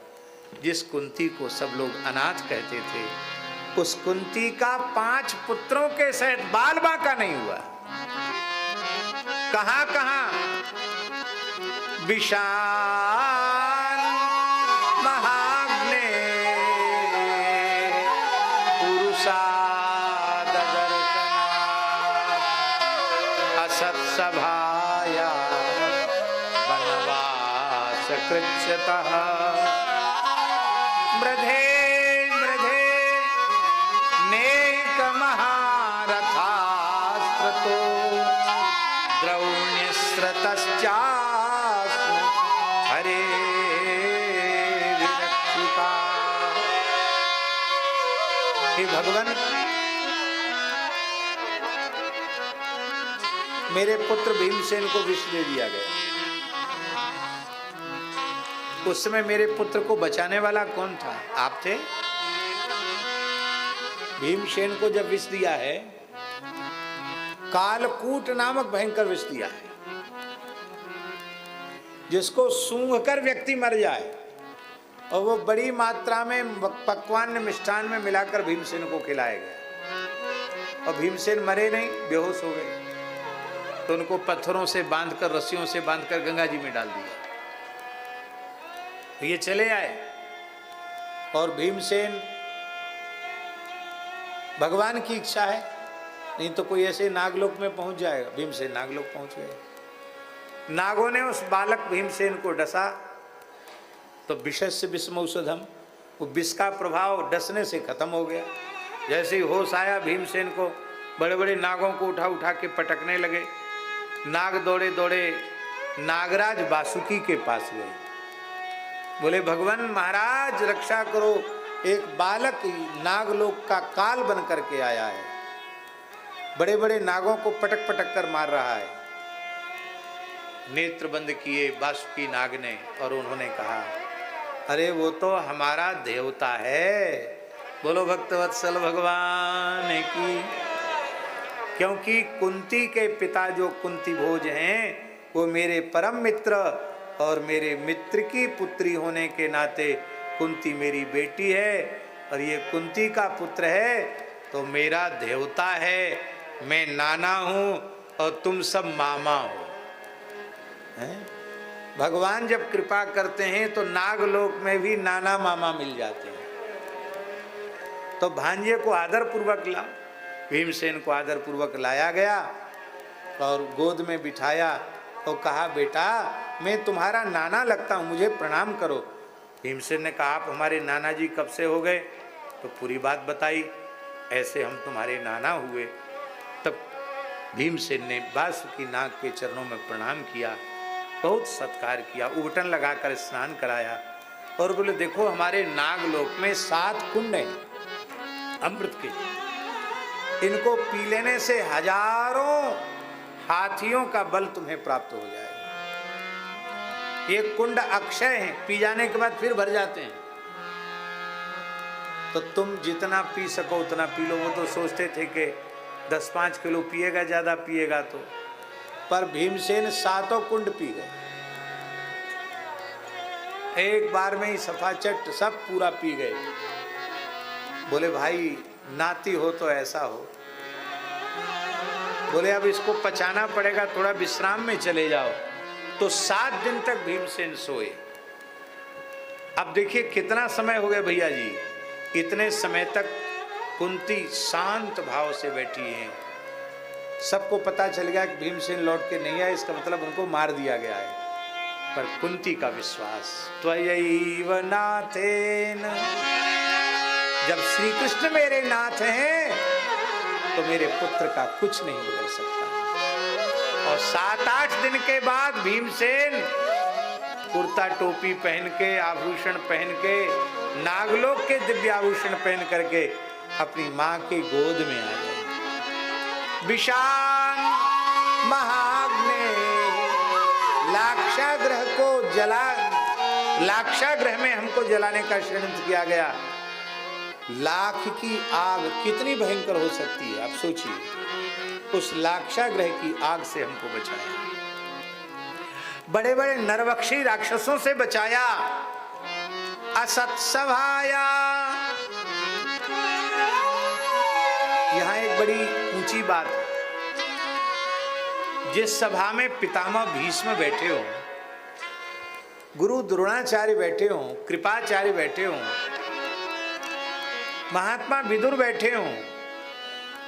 जिस कुंती को सब लोग अनाथ कहते थे, उस कुंती का 5 पुत्रों के सहित बाल बांका नहीं हुआ। कहां कहां विशाल महाग्ने पुरुषाद दर्शना असत सभाया वनवास कृच्छतः मृधे हरे विरक्षिता। हे भगवान, मेरे पुत्र भीमसेन को विष दे दिया गया। उस समय मेरे पुत्र को बचाने वाला कौन था? आप थे। भीमसेन को जब विष दिया है, कालकूट नामक भयंकर विष दिया है, जिसको सूंघकर व्यक्ति मर जाए, और वो बड़ी मात्रा में पकवान मिष्ठान में मिलाकर भीमसेन को खिलाया गया। और भीमसेन मरे नहीं, बेहोश हो गए। तो उनको पत्थरों से बांधकर, रस्सियों से बांधकर गंगा जी में डाल दिया। तो ये चले आए, और भीमसेन, भगवान की इच्छा है, नहीं तो कोई ऐसे नागलोक में पहुंच जाएगा। भीमसेन नागलोक पहुंच गए। नागों ने उस बालक भीमसेन को डसा, तो विषस्य विषमौषधम, वो विष का प्रभाव डसने से खत्म हो गया। जैसे ही होश आया भीमसेन को, बड़े बड़े नागों को उठा उठा के पटकने लगे। नाग दौड़े दौड़े नागराज वासुकी के पास गए। बोले, भगवान महाराज रक्षा करो, एक बालक नागलोक का काल बन करके आया है, बड़े बड़े नागों को पटक पटक कर मार रहा है। नेत्र बंद किए वासुकी नाग ने, और उन्होंने कहा, अरे वो तो हमारा देवता है। बोलो भक्तवत्सल भगवान की। क्योंकि कुंती के पिता जो कुंती भोज हैं, वो मेरे परम मित्र, और मेरे मित्र की पुत्री होने के नाते कुंती मेरी बेटी है, और ये कुंती का पुत्र है तो मेरा देवता है। मैं नाना हूं और तुम सब मामा हो। भगवान जब कृपा करते हैं तो नागलोक में भी नाना मामा मिल जाते हैं। तो भांजे को आदर पूर्वक ला, भीमसेन को आदर पूर्वक लाया गया और गोद में बिठाया और कहा, बेटा मैं तुम्हारा नाना लगता हूँ, मुझे प्रणाम करो। भीमसेन ने कहा, आप हमारे नाना जी कब से हो गए? तो पूरी बात बताई, ऐसे हम तुम्हारे नाना हुए। तब भीमसेन ने वासुकी नाग के चरणों में प्रणाम किया, बहुत सत्कार किया, उबटन लगाकर स्नान कराया, और बोले, देखो हमारे नागलोक में 7 कुंड हैं अमृत के, इनको पी लेने से हजारों हाथियों का बल तुम्हें प्राप्त हो जाएगा। ये कुंड अक्षय हैं, पी जाने के बाद फिर भर जाते हैं। तो तुम जितना पी सको उतना पी लो। वो तो सोचते थे कि 10-5 किलो पिएगा, ज़्यादा पिएगा तो। पर भीमसेन 7 कुंड पी गए, एक बार में ही सफाचट सब पूरा पी गए। बोले भाई नाती हो तो ऐसा हो। बोले अब इसको पचाना पड़ेगा, थोड़ा विश्राम में चले जाओ। तो 7 दिन तक भीमसेन सोए। अब देखिए कितना समय हो गया भैया जी। इतने समय तक कुंती शांत भाव से बैठी हैं। सबको पता चल गया कि भीमसेन लौट के नहीं आए, इसका मतलब उनको मार दिया गया है। पर कुंती का विश्वास, त्वयैव नाथेन, जब श्री कृष्ण मेरे नाथ हैं तो मेरे पुत्र का कुछ नहीं बिगड़ सकता। और 7-8 दिन के बाद भीमसेन कुर्ता टोपी पहन के, आभूषण पहन के, नागलोक के दिव्य आभूषण पहन करके अपनी मां के गोद में आ गए। विशाल महाग्ने लाक्षागृह को जला, लाक्षागृह में हमको जलाने का षड्यंत्र किया गया। लाख की आग कितनी भयंकर हो सकती है आप सोचिए। उस लाक्षागृह की आग से हमको बचाया, बड़े बड़े नरभक्षी राक्षसों से बचाया। असत्सभाया, यहां एक बड़ी ऊंची बात है। जिस सभा में पितामह भीष्म बैठे हो, गुरु द्रोणाचार्य बैठे हो, कृपाचार्य बैठे हो, महात्मा विदुर बैठे हो,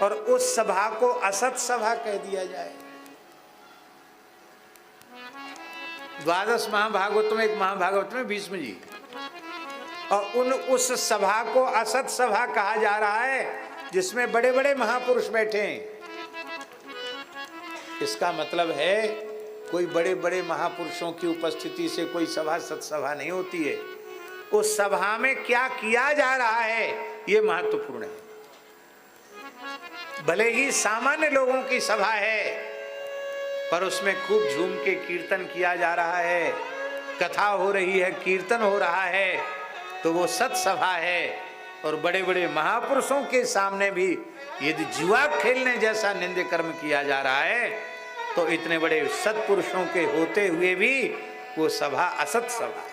और उस सभा को असत सभा कह दिया जाए। 12 महाभागवत में एक महाभागवत में भीष्म जी, और उस सभा को असत सभा कहा जा रहा है जिसमें बड़े बड़े महापुरुष बैठे हैं। इसका मतलब है कोई बड़े बड़े महापुरुषों की उपस्थिति से कोई सभा सत्सभा नहीं होती है। उस सभा में क्या किया जा रहा है ये महत्वपूर्ण है। भले ही सामान्य लोगों की सभा है, पर उसमें खूब झूम के कीर्तन किया जा रहा है, कथा हो रही है, कीर्तन हो रहा है, तो वो सत्सभा है। और बड़े बड़े महापुरुषों के सामने भी यदि जुआ खेलने जैसा निंदे कर्म किया जा रहा है, तो इतने बड़े सत्पुरुषों के होते हुए भी वो सभा असत सभा है।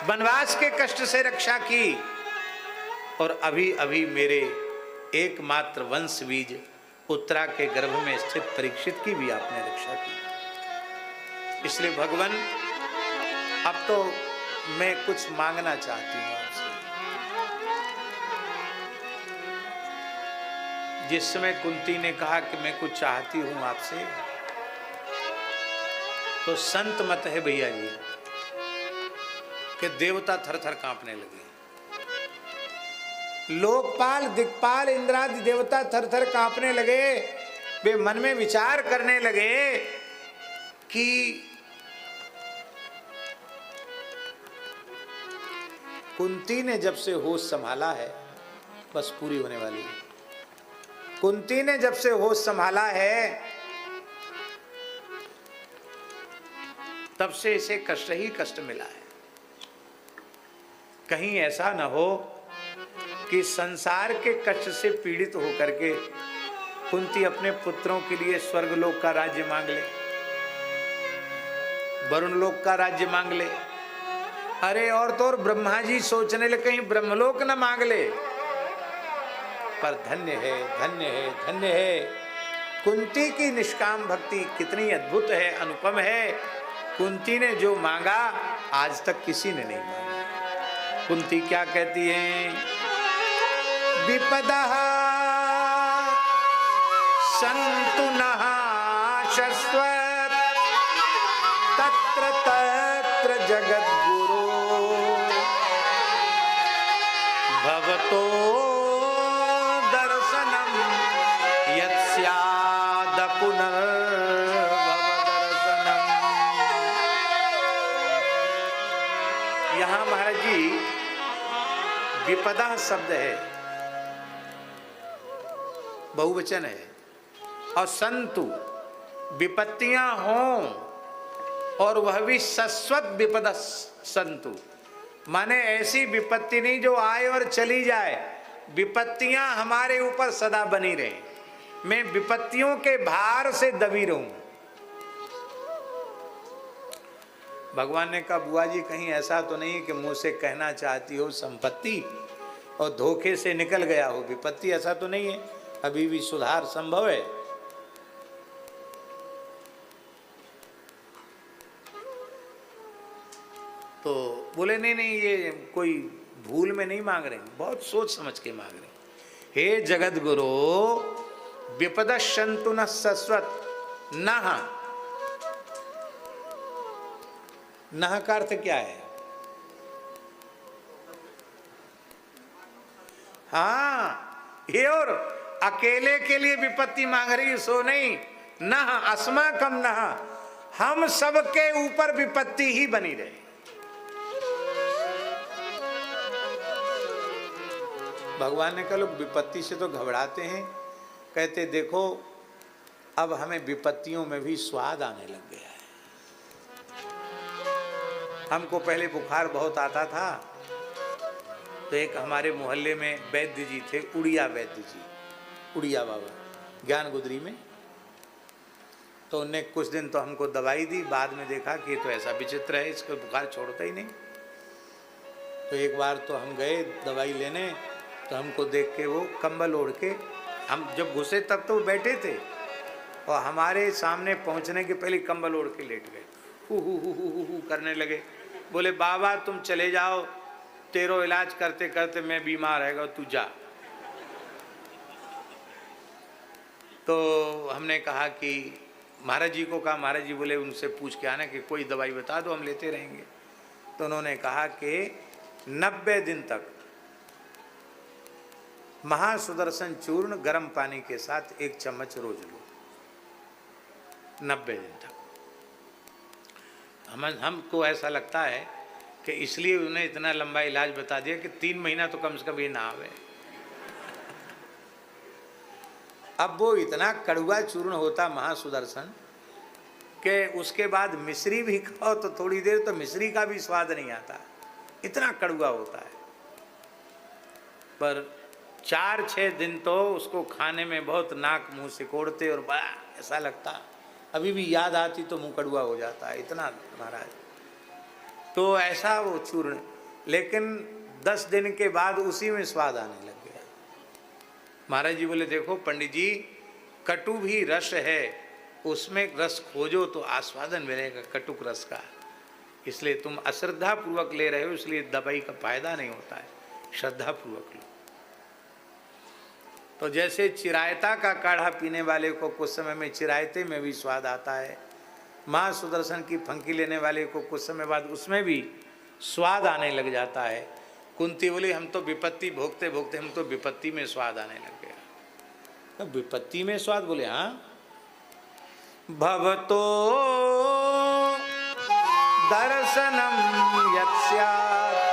वनवास के कष्ट से रक्षा की, और अभी अभी मेरे एकमात्र वंश बीज उत्तरा के गर्भ में स्थित परीक्षित की भी आपने रक्षा की। इसलिए भगवान अब तो मैं कुछ मांगना चाहती हूं आपसे। जिस समय कुंती ने कहा कि मैं कुछ चाहती हूं आपसे, तो संत मत है भैया जी कि देवता थर थर कांपने लगे। लोकपाल, दिक्पाल, इंद्रादि देवता थर थर कांपने लगे। वे मन में विचार करने लगे कि कुंती ने जब से होश संभाला है बस पूरी होने वाली है। कुंती ने जब से होश संभाला है तब से इसे कष्ट ही कष्ट मिला है। कहीं ऐसा न हो कि संसार के कष्ट से पीड़ित होकर के कुंती अपने पुत्रों के लिए स्वर्गलोक का राज्य मांग ले, वरुण लोक का राज्य मांग ले। अरे और तो और ब्रह्मा जी सोचने लगे कहीं ब्रह्मलोक न मांग ले। पर धन्य है, धन्य है, धन्य है। कुंती की निष्काम भक्ति कितनी अद्भुत है, अनुपम है। कुंती ने जो मांगा आज तक किसी ने नहीं मांगा। कुंती क्या कहती है? विपदः सन्तु नः शश्वत् तत्र तत्र जगद्गुरो भवतो दर्शनम यत्स्याद पुनर्भव दर्शनम। यहाँ महाराज जी विपदा शब्द है, बहुवचन है, और संतु विपत्तियां हों और वह भी शाश्वत विपदा संतु, माने ऐसी विपत्ति नहीं जो आए और चली जाए, विपत्तियां हमारे ऊपर सदा बनी रहे, मैं विपत्तियों के भार से दबी रहूं। भगवान ने कहा बुआ जी कहीं ऐसा तो नहीं कि मुंह से कहना चाहती हो संपत्ति और धोखे से निकल गया हो विपत्ति, ऐसा तो नहीं है, अभी भी सुधार संभव है। तो बोले नहीं नहीं ये कोई भूल में नहीं मांग रहे, बहुत सोच समझ के मांग रहे। हे जगत गुरु विपदशंतु न सस्वत नह, नह का अर्थ क्या है? हाँ, ये और अकेले के लिए विपत्ति मांग रही सो नहीं, नह अस्माकम नह, हम सबके ऊपर विपत्ति ही बनी रहे। भगवान ने कहा लोग विपत्ति से तो घबराते हैं, कहते देखो अब हमें विपत्तियों में भी स्वाद आने लग गया है। हमको पहले बुखार बहुत आता था, तो एक हमारे मोहल्ले में वैद्य जी थे, उड़िया वैद्य जी, उड़िया बाबा ज्ञान गुदरी में, तो उनने कुछ दिन तो हमको दवाई दी, बाद में देखा कि ये तो ऐसा विचित्र है, इसको बुखार छोड़ता ही नहीं। तो एक बार तो हम गए दवाई लेने, तो हमको देख के वो कंबल ओढ़ के, हम जब घुसे तब तो बैठे थे और हमारे सामने पहुंचने के पहले कंबल ओढ़ के लेट गए, हु करने लगे। बोले बाबा तुम चले जाओ, तेरो इलाज करते करते मैं बीमार रहेगा, तू जा। तो हमने कहा कि महाराज जी को कहा, महाराज जी बोले उनसे पूछ के आना कि कोई दवाई बता दो हम लेते रहेंगे। तो उन्होंने कहा कि 90 दिन तक महासुदर्शन चूर्ण गर्म पानी के साथ 1 चम्मच रोज लो, 90 दिन तक। हमको ऐसा लगता है कि इसलिए उन्हें इतना लंबा इलाज बता दिया कि 3 महीना तो कम से कम ये ना आवे। अब वो इतना कड़वा चूर्ण होता महासुदर्शन कि उसके बाद मिश्री भी खाओ तो थोड़ी देर तो मिश्री का भी स्वाद नहीं आता, इतना कड़वा होता है। पर 4-6 दिन तो उसको खाने में बहुत नाक मुंह सिकोड़ते और बड़ा ऐसा लगता, अभी भी याद आती तो मुंह कड़वा हो जाता है, इतना महाराज। तो ऐसा वो चूर्ण, लेकिन 10 दिन के बाद उसी में स्वाद आने लग गया। महाराज जी बोले देखो पंडित जी, कटु भी रस है, उसमें रस खोजो तो आस्वादन मिलेगा कटुक रस का, इसलिए तुम अश्रद्धा पूर्वक ले रहे हो, इसलिए दवाई का फायदा नहीं होता है, श्रद्धा पूर्वक लो। तो जैसे चिरायता का काढ़ा पीने वाले को कुछ समय में चिरायते में भी स्वाद आता है, माँ सुदर्शन की फंकी लेने वाले को कुछ समय बाद उसमें भी स्वाद आने लग जाता है। कुंती बोली हम तो विपत्ति भोगते भोगते हम तो विपत्ति में स्वाद आने लग गया। तो विपत्ति में स्वाद, बोले हाँ, भवतो दर्शनम यत्स्यात्,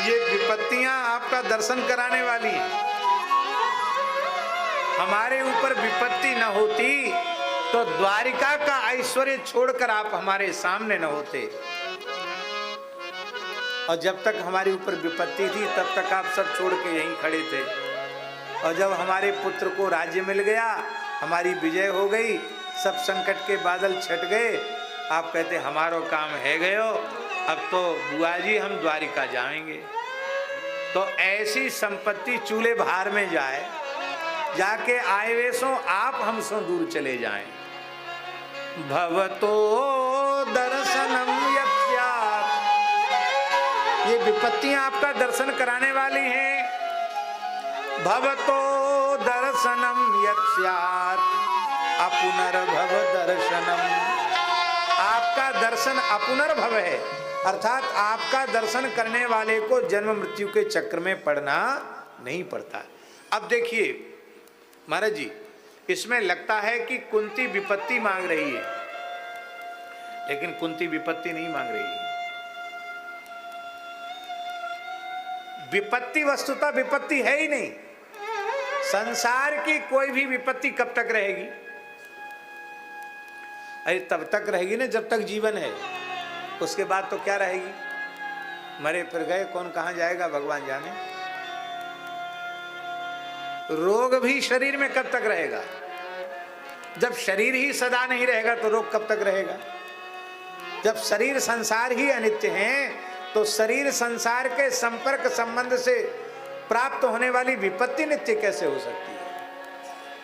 ये विपत्तियां आपका दर्शन कराने वाली हैं। हमारे ऊपर विपत्ति न होती तो द्वारिका का ऐश्वर्य छोड़कर आप हमारे सामने न होते, और जब तक हमारे ऊपर विपत्ति थी तब तक आप सब छोड़ के यहीं खड़े थे। और जब हमारे पुत्र को राज्य मिल गया, हमारी विजय हो गई, सब संकट के बादल छट गए, आप कहते हमारो काम है गयो, अब तो बुआ जी हम द्वारिका जाएंगे। तो ऐसी संपत्ति चूल्हे भार में जाए, जाके आए वे सो आप हमसे दूर चले जाएं। भवतो दर्शनम यत्स्यात्, ये विपत्तियां आपका दर्शन कराने वाली हैं। भवतो दर्शनम यत्स्यात् अपुनर्भव दर्शनम, आपका दर्शन अपुनर्भव है, अर्थात आपका दर्शन करने वाले को जन्म मृत्यु के चक्र में पड़ना नहीं पड़ता। अब देखिए महाराज जी, इसमें लगता है कि कुंती विपत्ति मांग रही है, लेकिन कुंती विपत्ति नहीं मांग रही है। विपत्ति वस्तुतः विपत्ति है ही नहीं। संसार की कोई भी विपत्ति कब तक रहेगी? अरे तब तक रहेगी ना जब तक जीवन है, उसके बाद तो क्या रहेगी? मरे फिर गए, कौन कहाँ जाएगा भगवान जाने। रोग भी शरीर में कब तक रहेगा? जब शरीर ही सदा नहीं रहेगा तो रोग कब तक रहेगा? जब शरीर संसार ही अनित्य है तो शरीर संसार के संपर्क संबंध से प्राप्त होने वाली विपत्ति नित्य कैसे हो सकती है?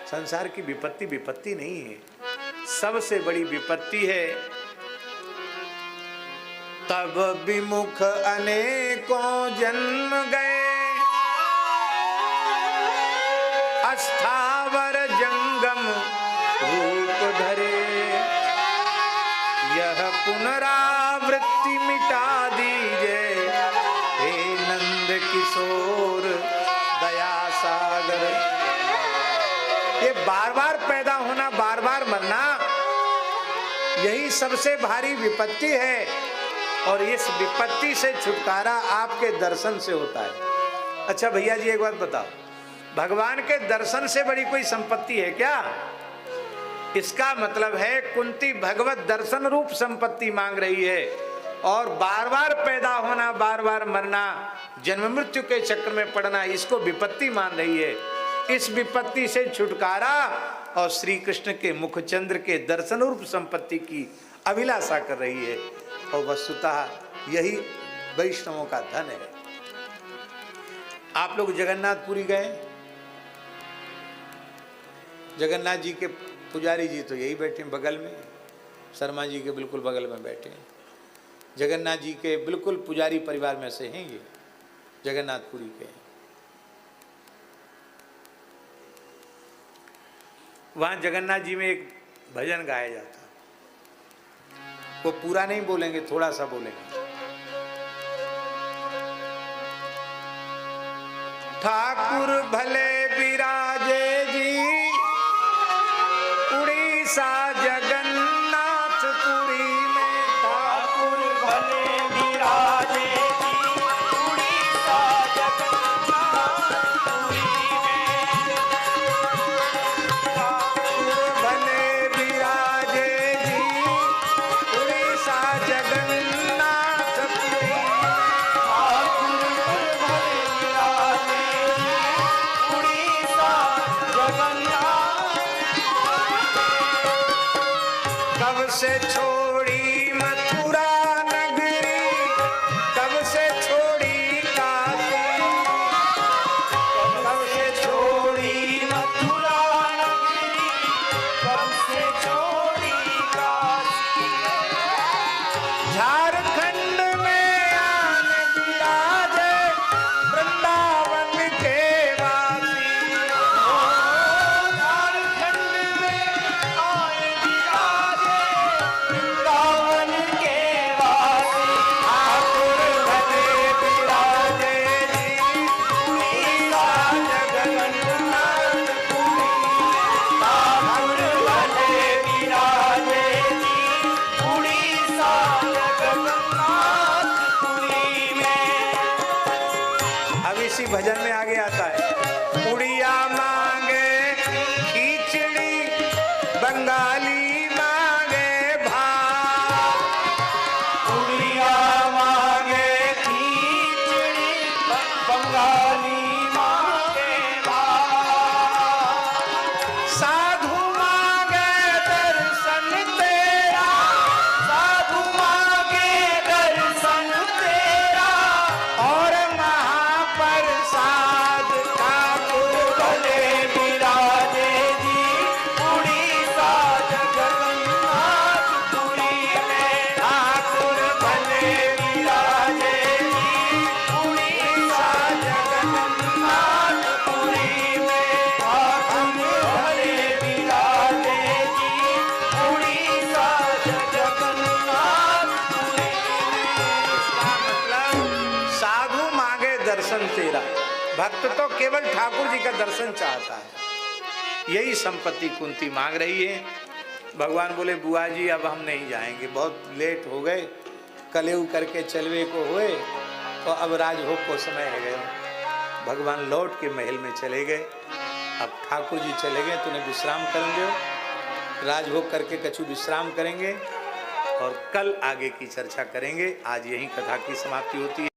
संसार की विपत्ति विपत्ति नहीं है, सबसे बड़ी विपत्ति है तब विमुख अनेकों जन्म गए, अस्थावर जंगम रूप धरे, यह पुनरावृत्ति मिटा दीजिए, हे नंद किशोर दया सागर। ये बार बार पैदा होना, बार बार मरना, यही सबसे भारी विपत्ति है। और इस विपत्ति से छुटकारा आपके दर्शन से होता है। अच्छा भैया जी एक बात बताओ, भगवान के दर्शन से बड़ी कोई संपत्ति है क्या? इसका मतलब है कुंती भगवत दर्शन रूप संपत्ति मांग रही है और बार बार पैदा होना, बार बार मरना, जन्म मृत्यु के चक्र में पड़ना, इसको विपत्ति मान रही है। इस विपत्ति से छुटकारा और श्री कृष्ण के मुखचंद्र के दर्शन रूप संपत्ति की अभिलाषा कर रही है। और वस्तुतः यही वैष्णवों का धन है। आप लोग जगन्नाथपुरी गए? जगन्नाथ जी के पुजारी जी तो यही बैठे हैं बगल में, शर्मा जी के बिल्कुल बगल में बैठे हैं। जगन्नाथ जी के बिल्कुल पुजारी परिवार में से हैं ये, जगन्नाथपुरी के। वहाँ जगन्नाथ जी में एक भजन गाया जाता, वो पूरा नहीं बोलेंगे, थोड़ा सा बोलेंगे। ठाकुर भले विराजे जी उड़ीसा जगन्नाथपुरी में, ठाकुर भले विराजे जी उड़ीसा जगन्नाथपुरी में, ठाकुर भले विराजे जी उड़ीसा जगन्नाथपुरी में, ठाकुर भले विराजे जी उड़ीसा जगन्नाथ। कब से छोड़ी मथुरा नगरी, कब से छोड़ी काशी, कब से छोड़ी मथुरा नगरी, कब से छोड़ी काशी, झारखंड में आन विराजे वृंदावन के वासी, झारखंड में आए विराजे वृंदावन के वासी, ठाकुर भले विराजे जी उड़ीसा जगन्नाथपुरी, ठाकुर भले विराजे जी उड़ीसा जगन्नाथपुरी में। अब इसी भजन में आगे आता है, उड़िया मांगे खिचड़ी, बंगाली मांगे भात, उड़िया मांगे खिचड़ी, बंगाली मांगे भात, साधु मांगे दर्शन तेरा, साधु मांगे दर्शन तेरा, और महाप्रसाद ठाकुर भले विराजे जी उड़ीसा जगन्नाथपुरी में, ठाकुर भले विराजे जी उड़ीसा जगन्नाथपुरी में, ठाकुर भले विराजे जी उड़ीसा जगन्नाथपुरी इसका मतलब साधु मांगे दर्शन तेरा, भक्त तो केवल ठाकुर जी का दर्शन चाहता है। यही संपत्ति कुंती मांग रही है। भगवान बोले बुआ जी अब हम नहीं जाएंगे, बहुत लेट हो गए, कलेऊ करके चलवे को हुए, तो अब राजभोग को समय है गए। भगवान लौट के महल में चले गए। अब ठाकुर जी चले गए तो उन्हें विश्राम करेंगे, राजभोग करके कछु विश्राम करेंगे और कल आगे की चर्चा करेंगे। आज यही कथा की समाप्ति होती है।